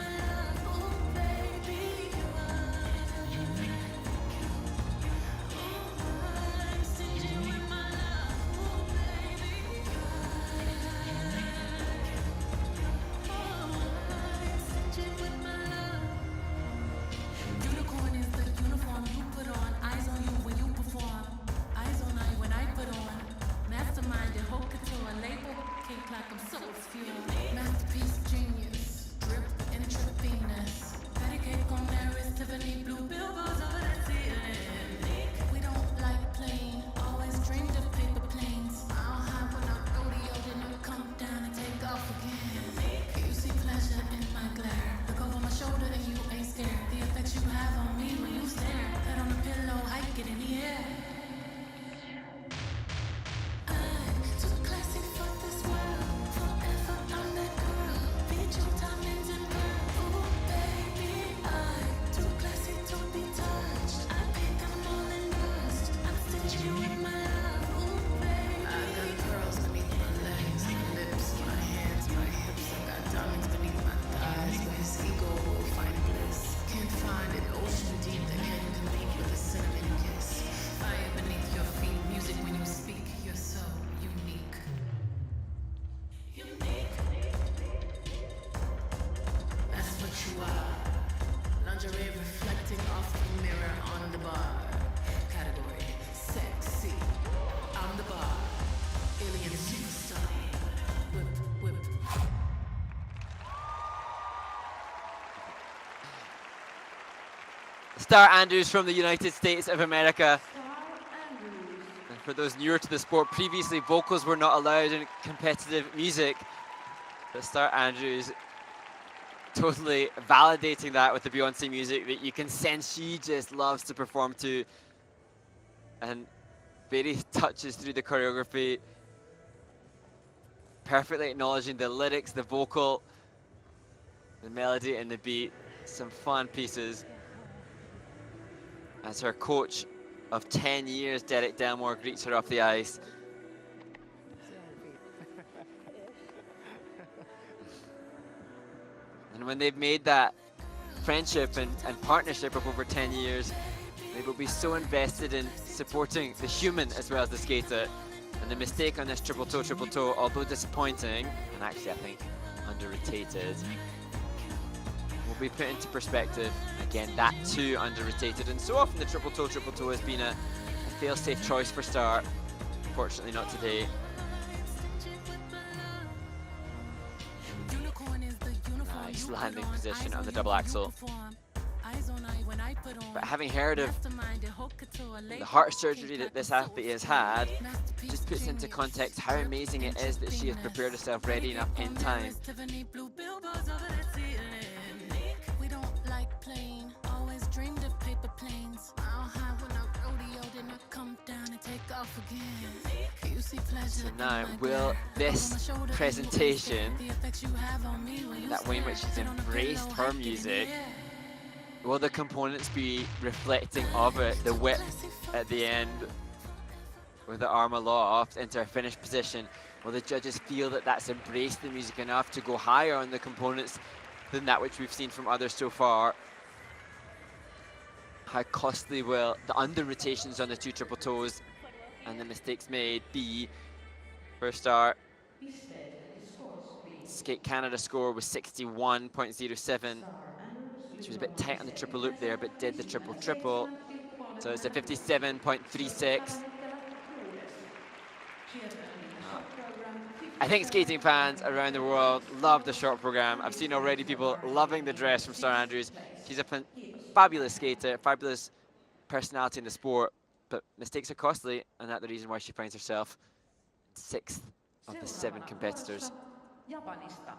lingerie reflecting off the mirror on the bar. Category sexy. On the bar. Alien superstar. Whip, whip. Starr Andrews from the United States of America. And for those newer to the sport, previously vocals were not allowed in competitive music. But Starr Andrews totally validating that with the Beyonce music that you can sense she just loves to perform to. And very touches through the choreography, perfectly acknowledging the lyrics, the vocal, the melody and the beat. Some fun pieces. As her coach of 10 years, Derek Delmore, greets her off the ice. And when they've made that friendship and partnership of over 10 years, they will be so invested in supporting the human as well as the skater. And the mistake on this triple toe, although disappointing, and actually I think under-rotated, will be put into perspective. Again, that too under-rotated. And so often the triple toe has been a fail-safe choice for Starr. Unfortunately not today. Nice landing position on the double axel. But having heard of the heart surgery that this athlete has had, just puts into context how amazing it is that she has prepared herself ready enough in time. We don't like playing, always dreamed of paper planes. How high when I rodeo, then I come down and take off again. You see pleasure. So now, will this presentation, that way in which she's embraced her music, will the components be reflecting of it, the whip at the end with the arm aloft into her finished position? Will the judges feel that that's embraced the music enough to go higher on the components than that which we've seen from others so far? How costly will the under rotations on the two triple toes and the mistakes made be for Starr? Skate Canada score was 61.07. She was a bit tight on the triple loop there, but did the triple. So it's a 57.36. I think skating fans around the world love the short program. I've seen already people loving the dress from Starr Andrews. She's a fabulous skater, fabulous personality in the sport, but mistakes are costly, and that's the reason why she finds herself 6th of the 7 competitors. Japanista.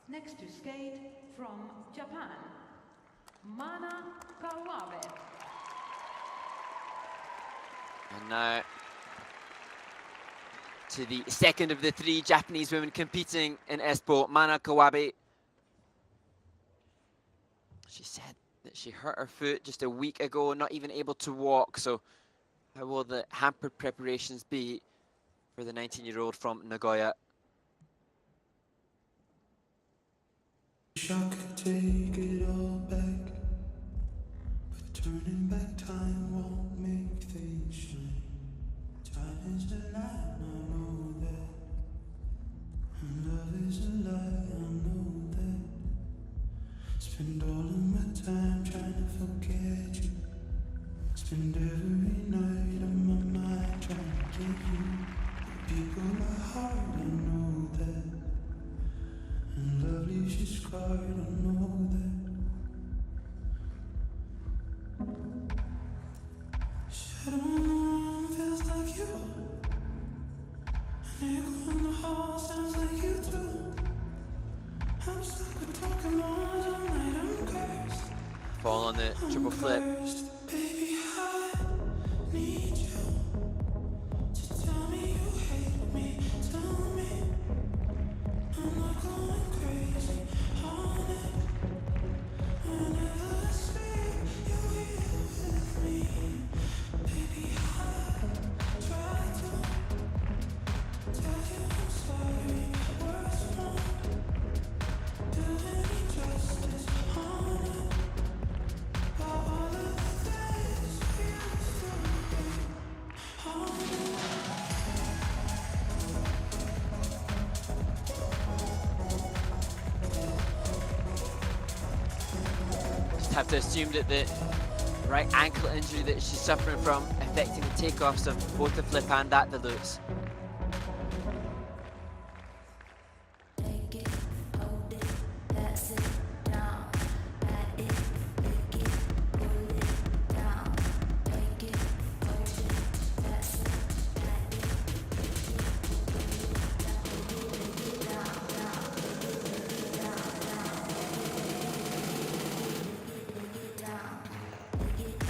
Next to skate from Japan, Mana Kawabe. And now to the second of the 3 Japanese women competing in Espoo, Mana Kawabe. She said that she hurt her foot just a week ago, not even able to walk. So how will the hampered preparations be for the 19-year-old from Nagoya? Wish I could take it all back, but turning back time won't make things shine. Time is a lie, I know that. And love is a lie, I know that. Spend all of my time trying to forget you. Spend every night on my mind trying to get you. The beat of my heart, I know that. And love leaves you scarred, I know that. Shadow on the room feels like you. An echo in the hall sounds like you too. I'm stuck with broken walls all night, I'm cursed. Fall on the triple flip. Baby, I need you to tell me you hate me. Tell me I'm not going crazy on it. Whenever I sleep, you're here with me. Baby, I try to tell you I'm sorry. Words won't do any justice on it. All of the things we used to be. just have to assume that the right ankle injury that she's suffering from affecting the takeoffs of both the flip and at the loops. Take it, hold it, pass it down. Pat it, lick it, pull it down. Take it, hold it, pass it, pat it, lick it, pull it down. Lick it down, down, lick it down, down. Lick it down, lick it.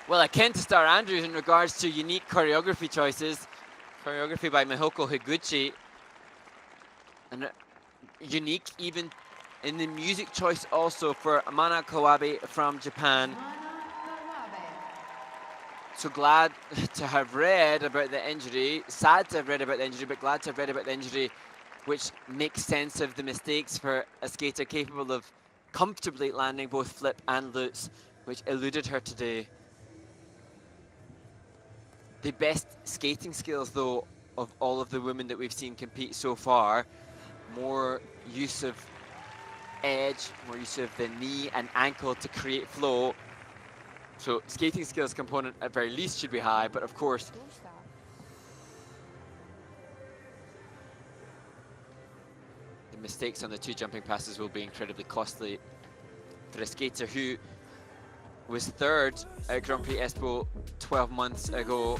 Well, akin to Starr Andrews in regards to unique choreography choices. Choreography by Mihoko Higuchi. And unique even in the music choice also for Mana Kawabe from Japan. So glad to have read about the injury, sad to have read about the injury, but glad to have read about the injury, which makes sense of the mistakes for a skater capable of comfortably landing both flip and loops, which eluded her today. The best skating skills, though, of all of the women that we've seen compete so far, more use of edge, more use of the knee and ankle to create flow. So skating skills component at very least should be high, but of course, the mistakes on the two jumping passes will be incredibly costly for a skater who was third at Grand Prix Espoo 12 months ago.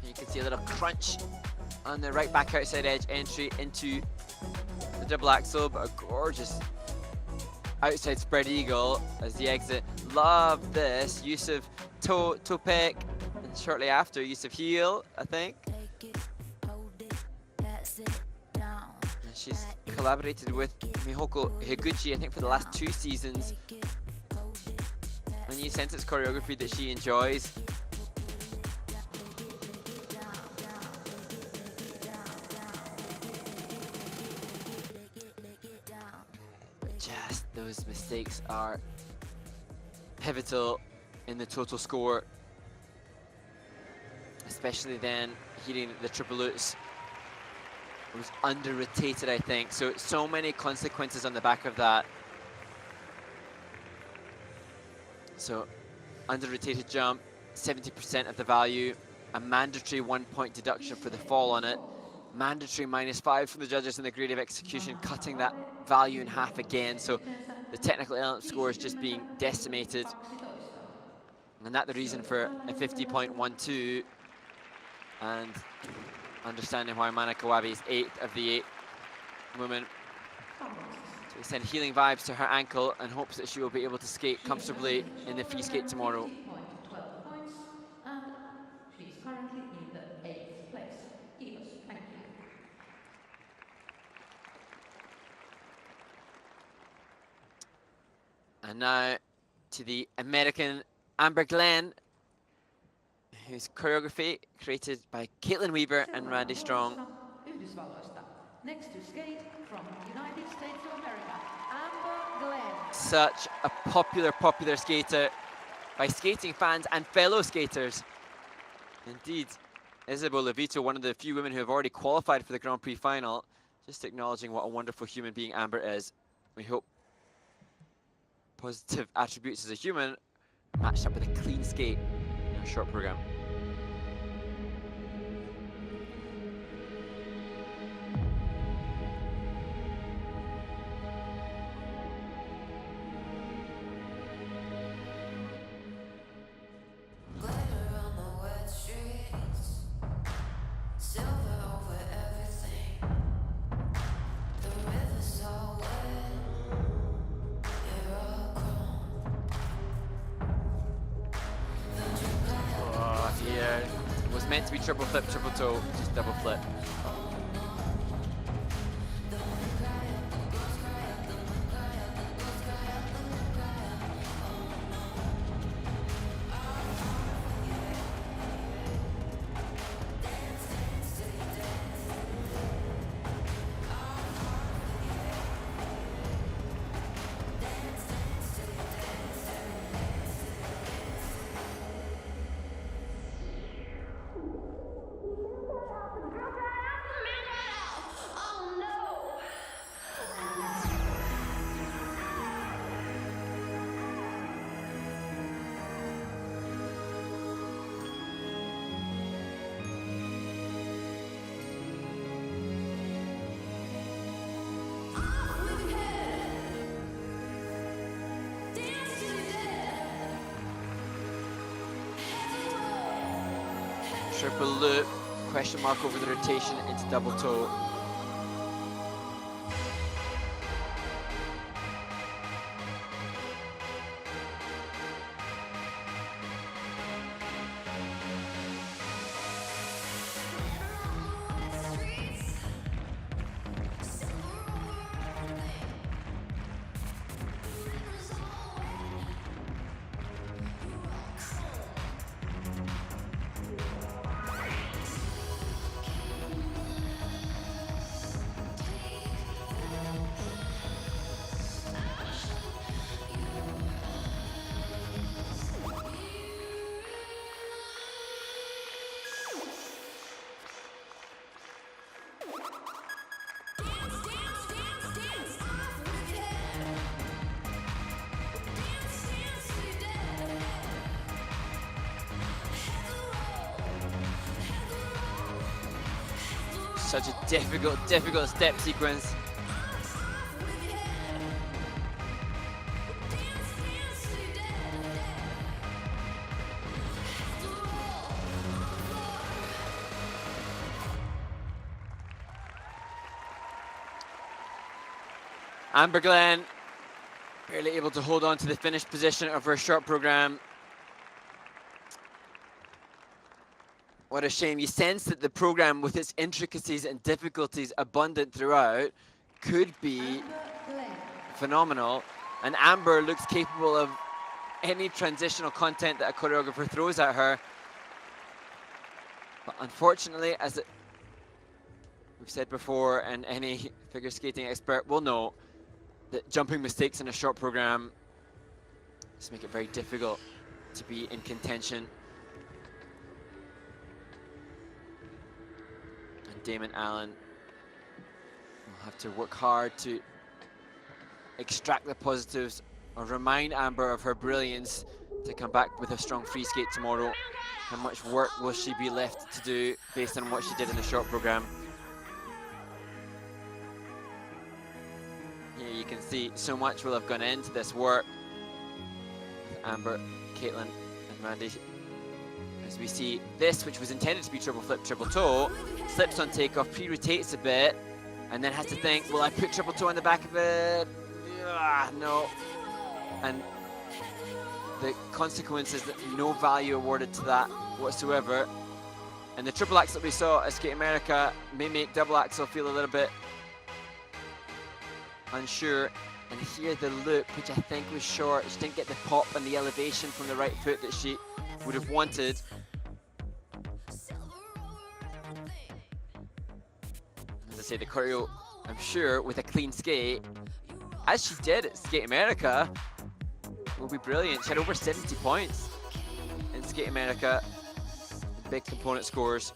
You can see a little crunch on the right back outside edge entry into the double axel, but a gorgeous outside spread eagle as the exit. Love this use of toe pick. Shortly after, use of heel, I think. And she's collaborated with Mihoko Higuchi, I think, for the last 2 seasons. And you sense it's choreography that she enjoys. But just those mistakes are pivotal in the total score. Especially then hitting the triple loops. It was under-rotated, I think. So many consequences on the back of that. So, under-rotated jump, 70% of the value. A mandatory 1-point deduction for the fall on it. Mandatory -5 from the judges in the grade of execution, cutting that value in half again. So, the technical element score is just being decimated. And that's the reason for a 50.12. And understanding why Mana Kawabe is 8th of the 8 women. So we send healing vibes to her ankle and hopes that she will be able to skate comfortably in the free skate tomorrow. 12 points, and she's currently in the 8th place. Kiitos, thank you. And now to the American Amber Glenn, whose choreography created by Caitlin Weaver and Randy Strong. Yhdysvalloista. Next to skate from United States of America, Amber Glenn. Such a popular skater by skating fans and fellow skaters. Indeed, Isabel Levito, one of the few women who have already qualified for the Grand Prix final, just acknowledging what a wonderful human being Amber is. We hope positive attributes as a human matched up with a clean skate in our short program. meant to be triple flip, triple toe, just double flip. Triple loop, question mark over the rotation into double toe. Such a difficult step sequence. Amber Glenn barely able to hold on to the finished position of her short program. What a shame. You sense that the program, with its intricacies and difficulties abundant throughout, could be phenomenal. And Amber looks capable of any transitional content that a choreographer throws at her. But unfortunately, as we've said before, and any figure skating expert will know, that jumping mistakes in a short program just make it very difficult to be in contention. Damon Allen will have to work hard to extract the positives or remind Amber of her brilliance to come back with a strong free skate tomorrow. How much work will she be left to do based on what she did in the short program? Here you can see so much will have gone into this work with Amber, Caitlin and Randy. As we see this, which was intended to be triple flip, triple toe, slips on takeoff, pre-rotates a bit, and then has to think, will I put triple toe on the back of it? No. And the consequence is that no value awarded to that whatsoever. And the triple axel we saw at Skate America may make double axel feel a little bit unsure. And here the loop, which I think was short, she didn't get the pop and the elevation from the right foot that she would have wanted. As I say, the choreo, I'm sure, with a clean skate, as she did at Skate America, will be brilliant. She had over 70 points in Skate America, big component scores.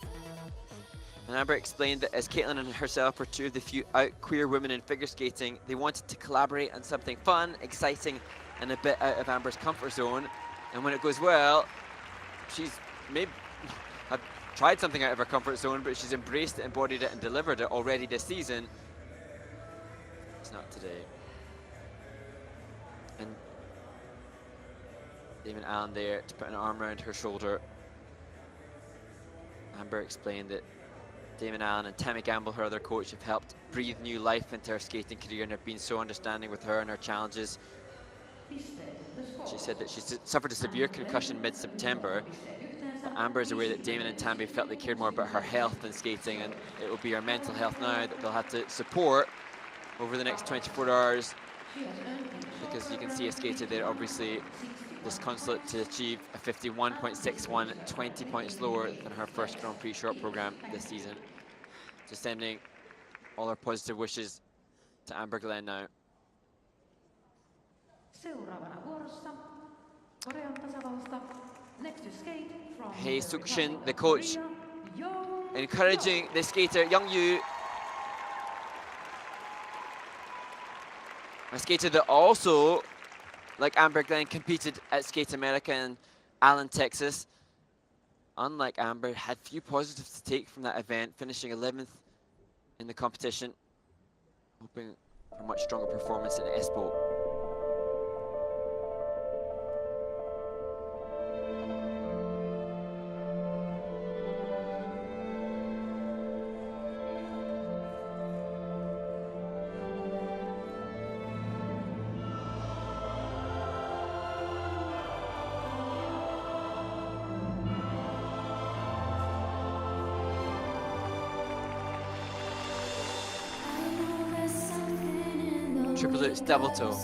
And Amber explained that as Caitlin and herself were two of the few out queer women in figure skating, they wanted to collaborate on something fun, exciting, and a bit out of Amber's comfort zone. And when it goes well, she's maybe had tried something out of her comfort zone, but she's embraced it, embodied it, and delivered it already this season. It's not today. And Damon Allen there to put an arm around her shoulder. Amber explained that Damon Allen and Tammy Gamble, her other coach, have helped breathe new life into her skating career and have been so understanding with her and her challenges. She said that she suffered a severe concussion mid-September Amber is aware that Damon and Tambi felt they cared more about her health than skating, and it will be her mental health now that they'll have to support over the next 24 hours. Because you can see a skater there, obviously disconsolate to achieve a 51.61, 20 points lower than her first Grand Prix short program this season. Just sending all our positive wishes to Amber Glenn now. Seuraavana vuorossa Korean tasavallasta. Next to skate from Suk-shin, the coach, encouraging the skater Young-yu, a skater that also, like Amber Glenn, competed at Skate America in Allen, Texas. Unlike Amber, had few positives to take from that event, finishing 11th in the competition, hoping for a much stronger performance in Espoo. Triple loops, double toe.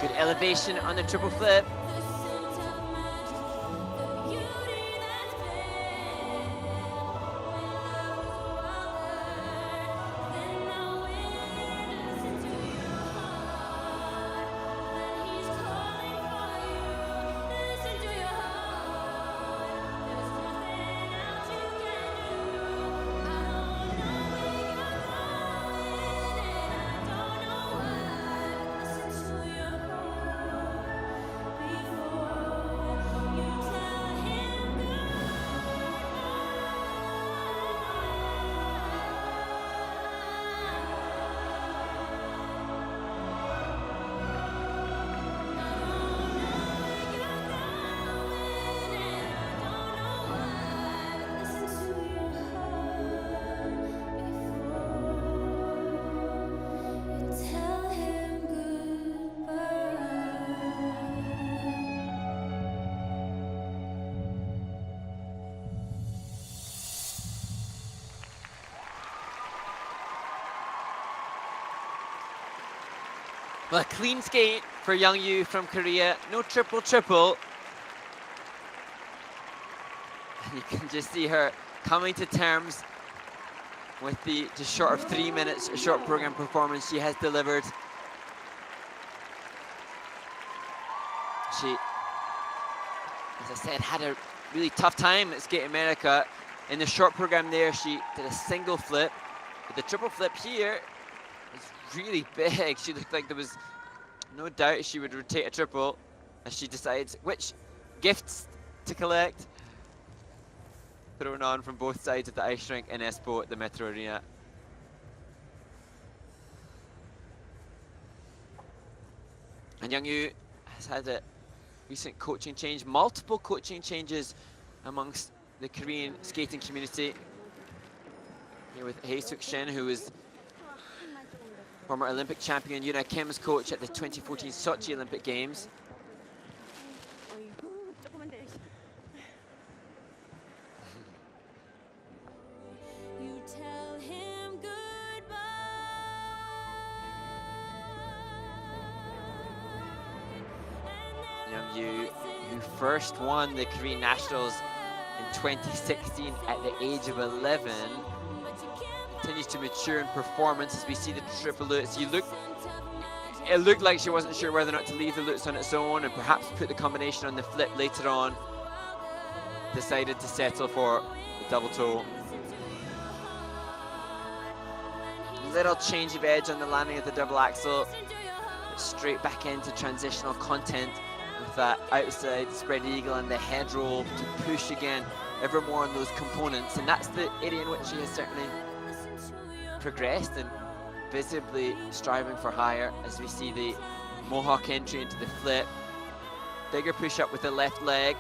Good elevation on the triple flip. Well, a clean skate for Young-yu from Korea. No triple-triple. You can just see her coming to terms with the just short of 3 minutes short program performance she has delivered. She, as I said, had a really tough time at Skate America. In the short program there, she did a single flip. But the triple flip here was really big. She looked like there was no doubt she would rotate a triple as she decides which gifts to collect. Thrown on from both sides of the ice rink in Espoo at the Metro Arena. And Young-yu has had a recent coaching change, multiple coaching changes amongst the Korean skating community. Here with Suk-shin, who was former Olympic champion Yuna Kim's coach at the 2014 Sochi Olympic Games. who first won the Korean Nationals in 2016 at the age of 11, continues to mature in performance as we see the triple lutz. It looked like she wasn't sure whether or not to leave the lutz on its own and perhaps put the combination on the flip later on. Decided to settle for the double toe. Little change of edge on the landing of the double axel. Straight back into transitional content with that outside spread eagle and the head roll to push again ever more on those components. And that's the area in which she has certainly progressed and visibly striving for higher as we see the mohawk entry into the flip. Bigger push up with the left leg.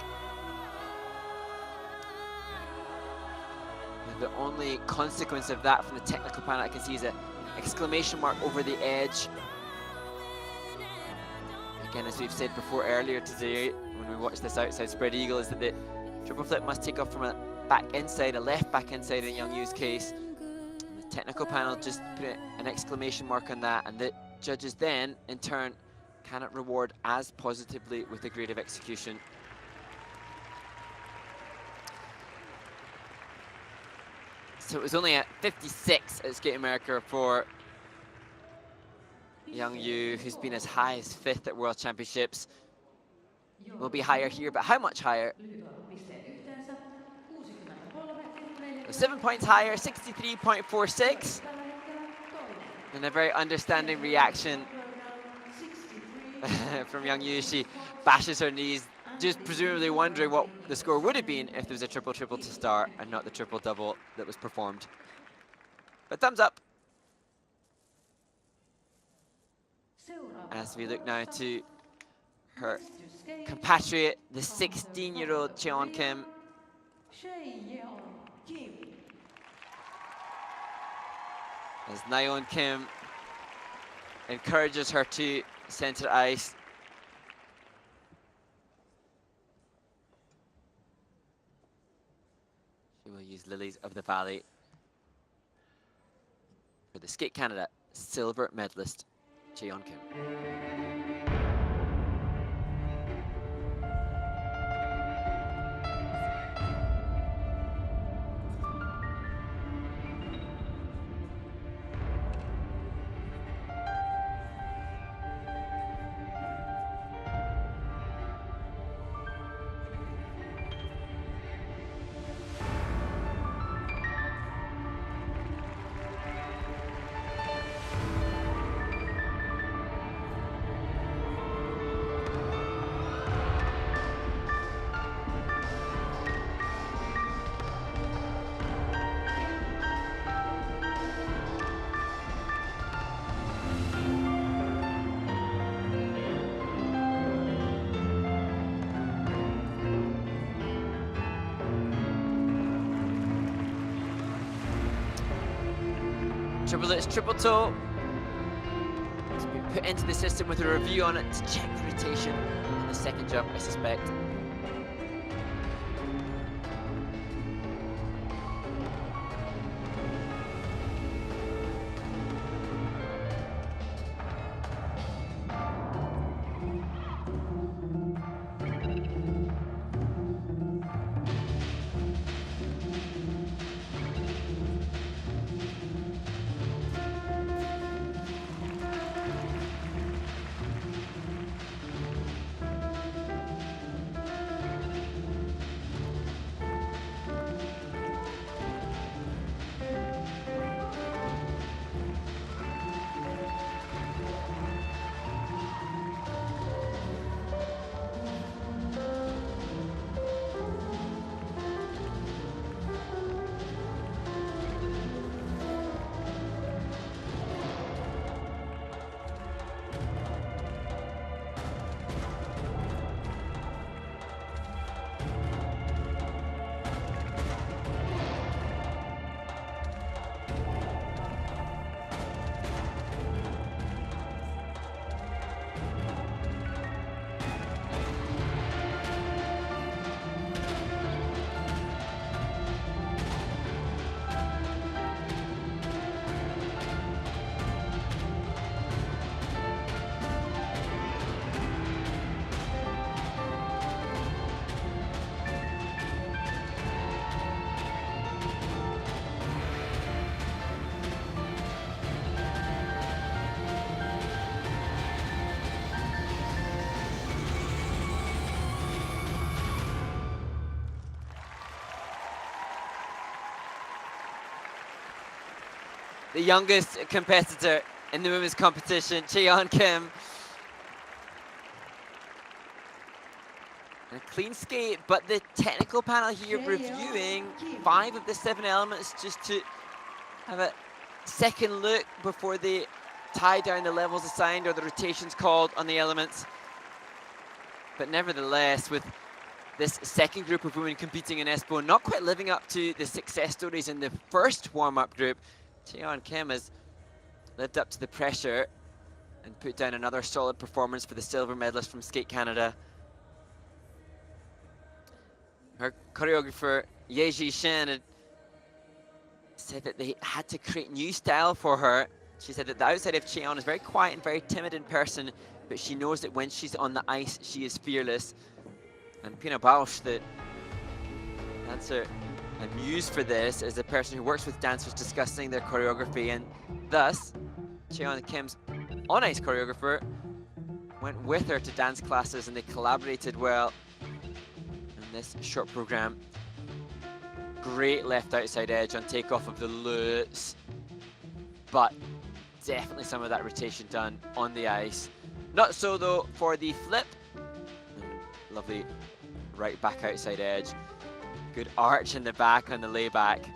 And the only consequence of that from the technical panel I can see is an exclamation mark over the edge. Again, as we've said before earlier today, when we watched this outside spread eagle, is that the triple flip must take off from a back inside, a left back inside in Young Yu's case. And the technical panel just put an exclamation mark on that, and the judges then, in turn, cannot reward as positively with a grade of execution. So it was only at 56 at Skate America for Young Yu, who's been as high as 5th at World Championships. Will be higher here, but how much higher? 7 points higher, 63.46. And a very understanding reaction from Young Yu. She bashes her knees, just presumably wondering what the score would have been if there was a triple-triple to start and not the triple-double that was performed. But thumbs up. As we look now to her compatriot, the 16-year-old Chaeyeon Kim. As Nayeon Kim encourages her to center ice. She will use Lilies of the Valley for the Skate Canada silver medalist, Chaeyeon Kim. Triple lutz, triple toe. It's been put into the system with a review on it to check the rotation on the second jump, I suspect. the youngest competitor in the women's competition, Chaeyeon Kim. A clean skate, but the technical panel here reviewing 5 of the 7 elements just to have a second look before they tie down the levels assigned or the rotations called on the elements. But nevertheless, with this second group of women competing in Espoo not quite living up to the success stories in the first warm-up group, Chaeyeon Kim has lived up to the pressure and put down another solid performance for the silver medalist from Skate Canada. Her choreographer, Yeji Shen, had said that they had to create new style for her. She said that the outside of Chaeyeon is very quiet and very timid in person, but she knows that when she's on the ice, she is fearless. And Pina Bausch, the dancer and muse for this, is a person who works with dancers discussing their choreography, and thus, Chaeyeon Kim's on-ice choreographer went with her to dance classes and they collaborated well in this short program. Great left outside edge on takeoff of the lutz, but definitely some of that rotation done on the ice. Not so though for the flip. Lovely right back outside edge. Good arch in the back on the layback.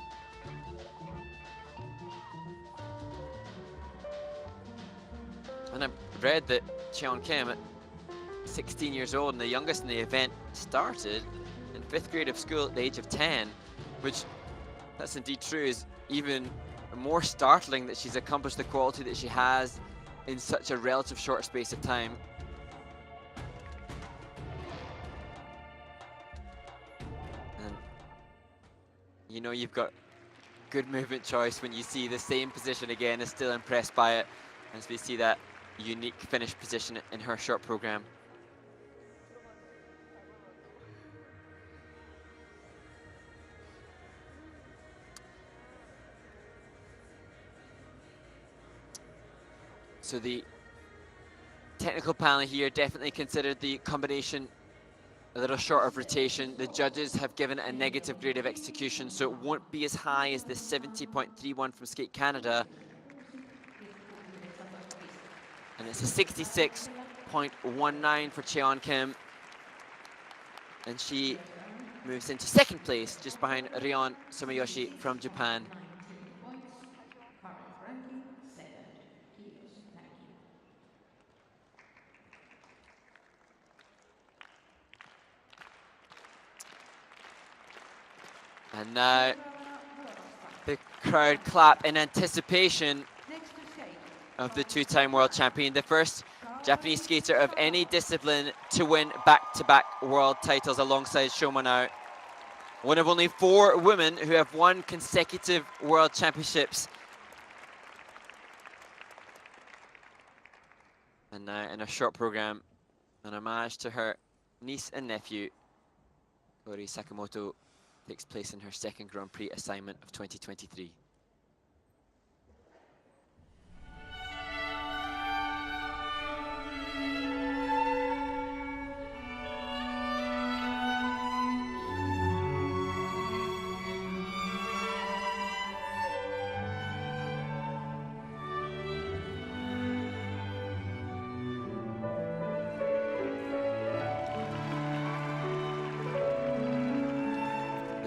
And I've read that Chaeyeon Kim, at 16 years old and the youngest in the event, started in 5th grade of school at the age of 10, which, that's indeed true, is even more startling that she's accomplished the quality that she has in such a relative short space of time. And you know you've got good movement choice when you see the same position again, is still impressed by it, as we see that unique finish position in her short program. So the technical panel here definitely considered the combination a little short of rotation. The judges have given a negative grade of execution, so it won't be as high as the 70.31 from Skate Canada. And it's a 66.19 for Chaeyeon Kim. And she moves into 2nd place, just behind Rion Sumiyoshi from Japan. And now the crowd clap in anticipation of the 2-time world champion, the first Japanese skater of any discipline to win back-to-back world titles alongside Shoma now. One of only 4 women who have won consecutive world championships. And now in a short program, an homage to her niece and nephew, Kaori Sakamoto, takes place in her 2nd Grand Prix assignment of 2023.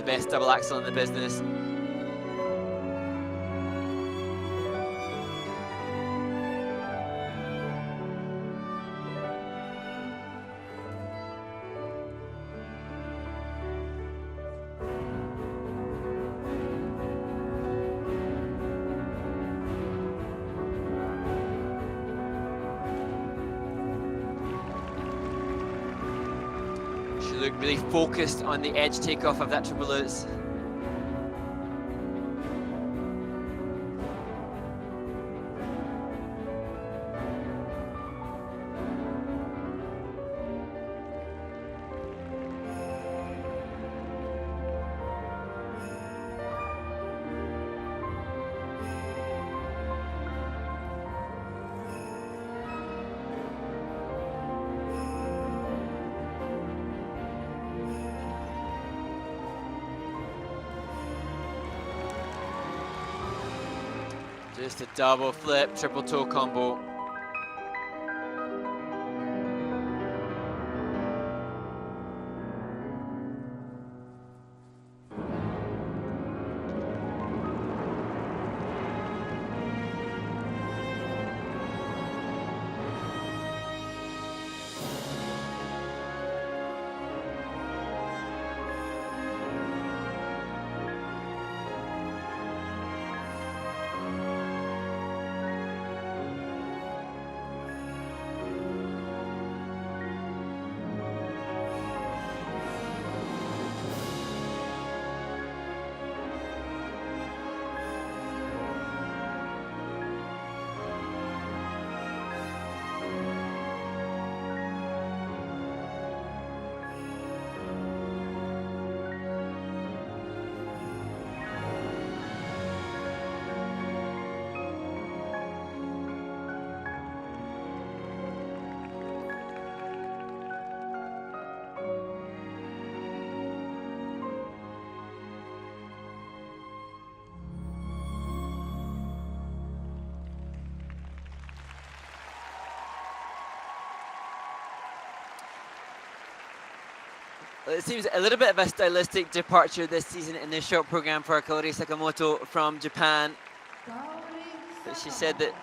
Best double axel in the business. Look really focused on the edge takeoff of that triple lutz. Just a double flip, triple toe combo. Well, it seems a little bit of a stylistic departure this season in the short program for Kaori Sakamoto from Japan. But she said that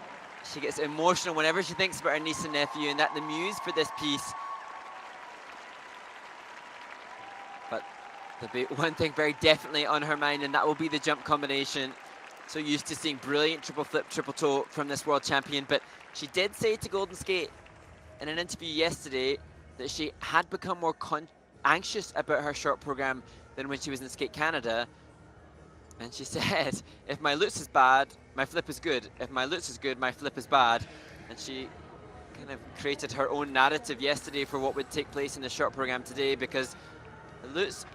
she gets emotional whenever she thinks about her niece and nephew, and that the muse for this piece. But there'll be one thing very definitely on her mind, and that will be the jump combination. So used to seeing brilliant triple flip, triple toe from this world champion. But she did say to Golden Skate in an interview yesterday that she had become more anxious about her short program than when she was in Skate Canada. And she said, if my looks is bad, my flip is good. If my looks is good, my flip is bad. And she kind of created her own narrative yesterday for what would take place in the short program today, because the looks,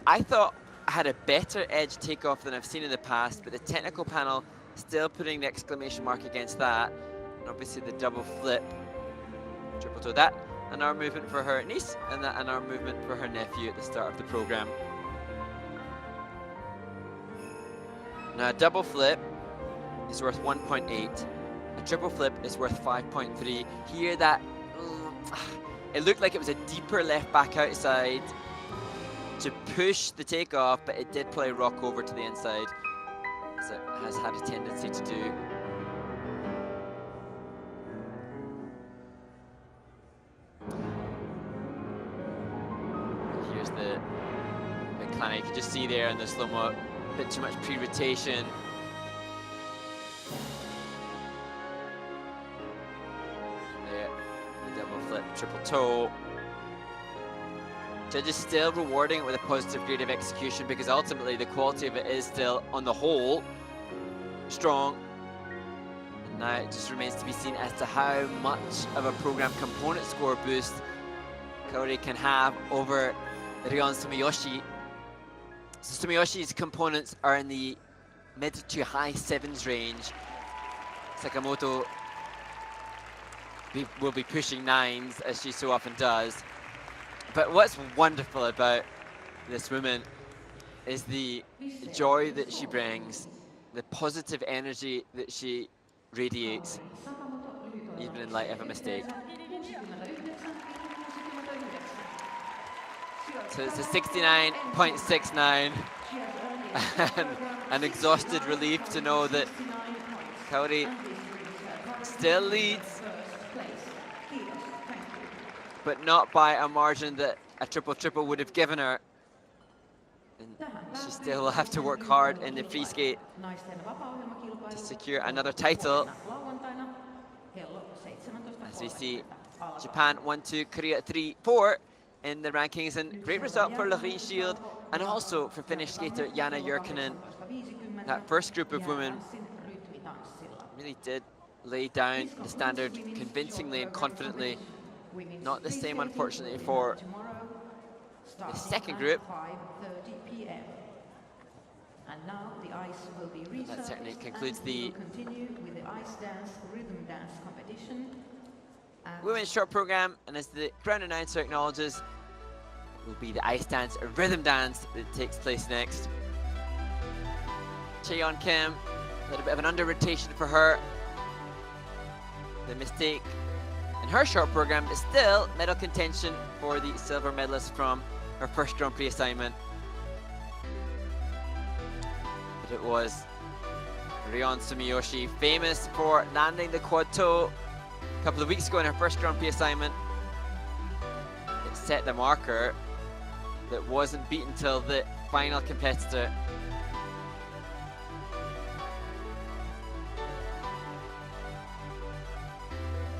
I thought, had a better edge takeoff than I've seen in the past, but the technical panel still putting the exclamation mark against that. And obviously the double flip, triple toe, that an arm movement for her niece, and that an arm movement for her nephew at the start of the program. Now a double flip is worth 1.8. A triple flip is worth 5.3. Here that, it looked like it was a deeper left back outside to push the takeoff, but it did play rock over to the inside, as it has had a tendency to do. Here's the clanny. You can just see there in the slow-mo, a bit too much pre-rotation. There, the double flip, triple toe. Judges still rewarding it with a positive grade of execution, because ultimately the quality of it is still, on the whole, strong. And now it just remains to be seen as to how much of a program component score boost Kaori can have over Rion Sumiyoshi. So Sumiyoshi's components are in the mid to high 7s range. Sakamoto will be pushing 9s, as she so often does. But what's wonderful about this woman is the joy that she brings, the positive energy that she radiates, even in light of a mistake. So it's a 69.69, and an exhausted relief to know that Kaori still leads, but not by a margin that a triple-triple would have given her. And she still will have to work hard in the free skate to secure another title. As we see Japan 1-2, Korea 3-4 in the rankings, and great result for Lorine Schild, and also for Finnish skater Janna Jyrkinen. That first group of women really did lay down the standard convincingly and confidently. Not the same, unfortunately, for the second group. That certainly concludes the women's short program, and as the ground announcer acknowledges, it will be the ice dance or rhythm dance that takes place next. Chaeyeon Kim A little bit of an under-rotation for her. The mistake in her short program, but still medal contention for the silver medalist from her first Grand Prix assignment. But it was Rion Sumiyoshi, famous for landing the quad toe a couple of weeks ago in her first Grand Prix assignment. It set the marker that wasn't beaten till the final competitor.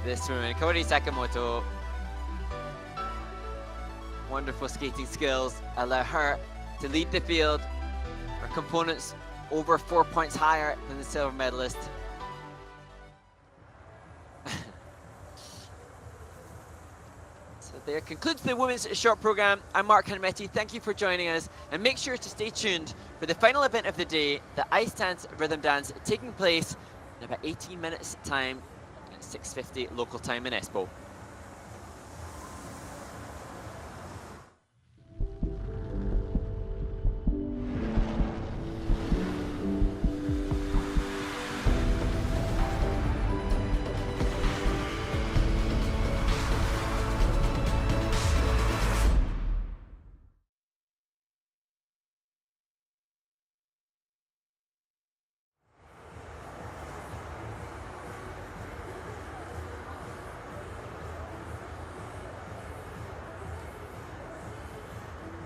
This woman, Kaori Sakamoto, wonderful skating skills allow her to lead the field. Her components over 4 points higher than the silver medalist. So there concludes the women's short program. I'm Mark Hanmetti. Thank you for joining us, and make sure to stay tuned for the final event of the day, the ice dance rhythm dance, taking place in about 18 minutes time. 6:50 local time in Espoo.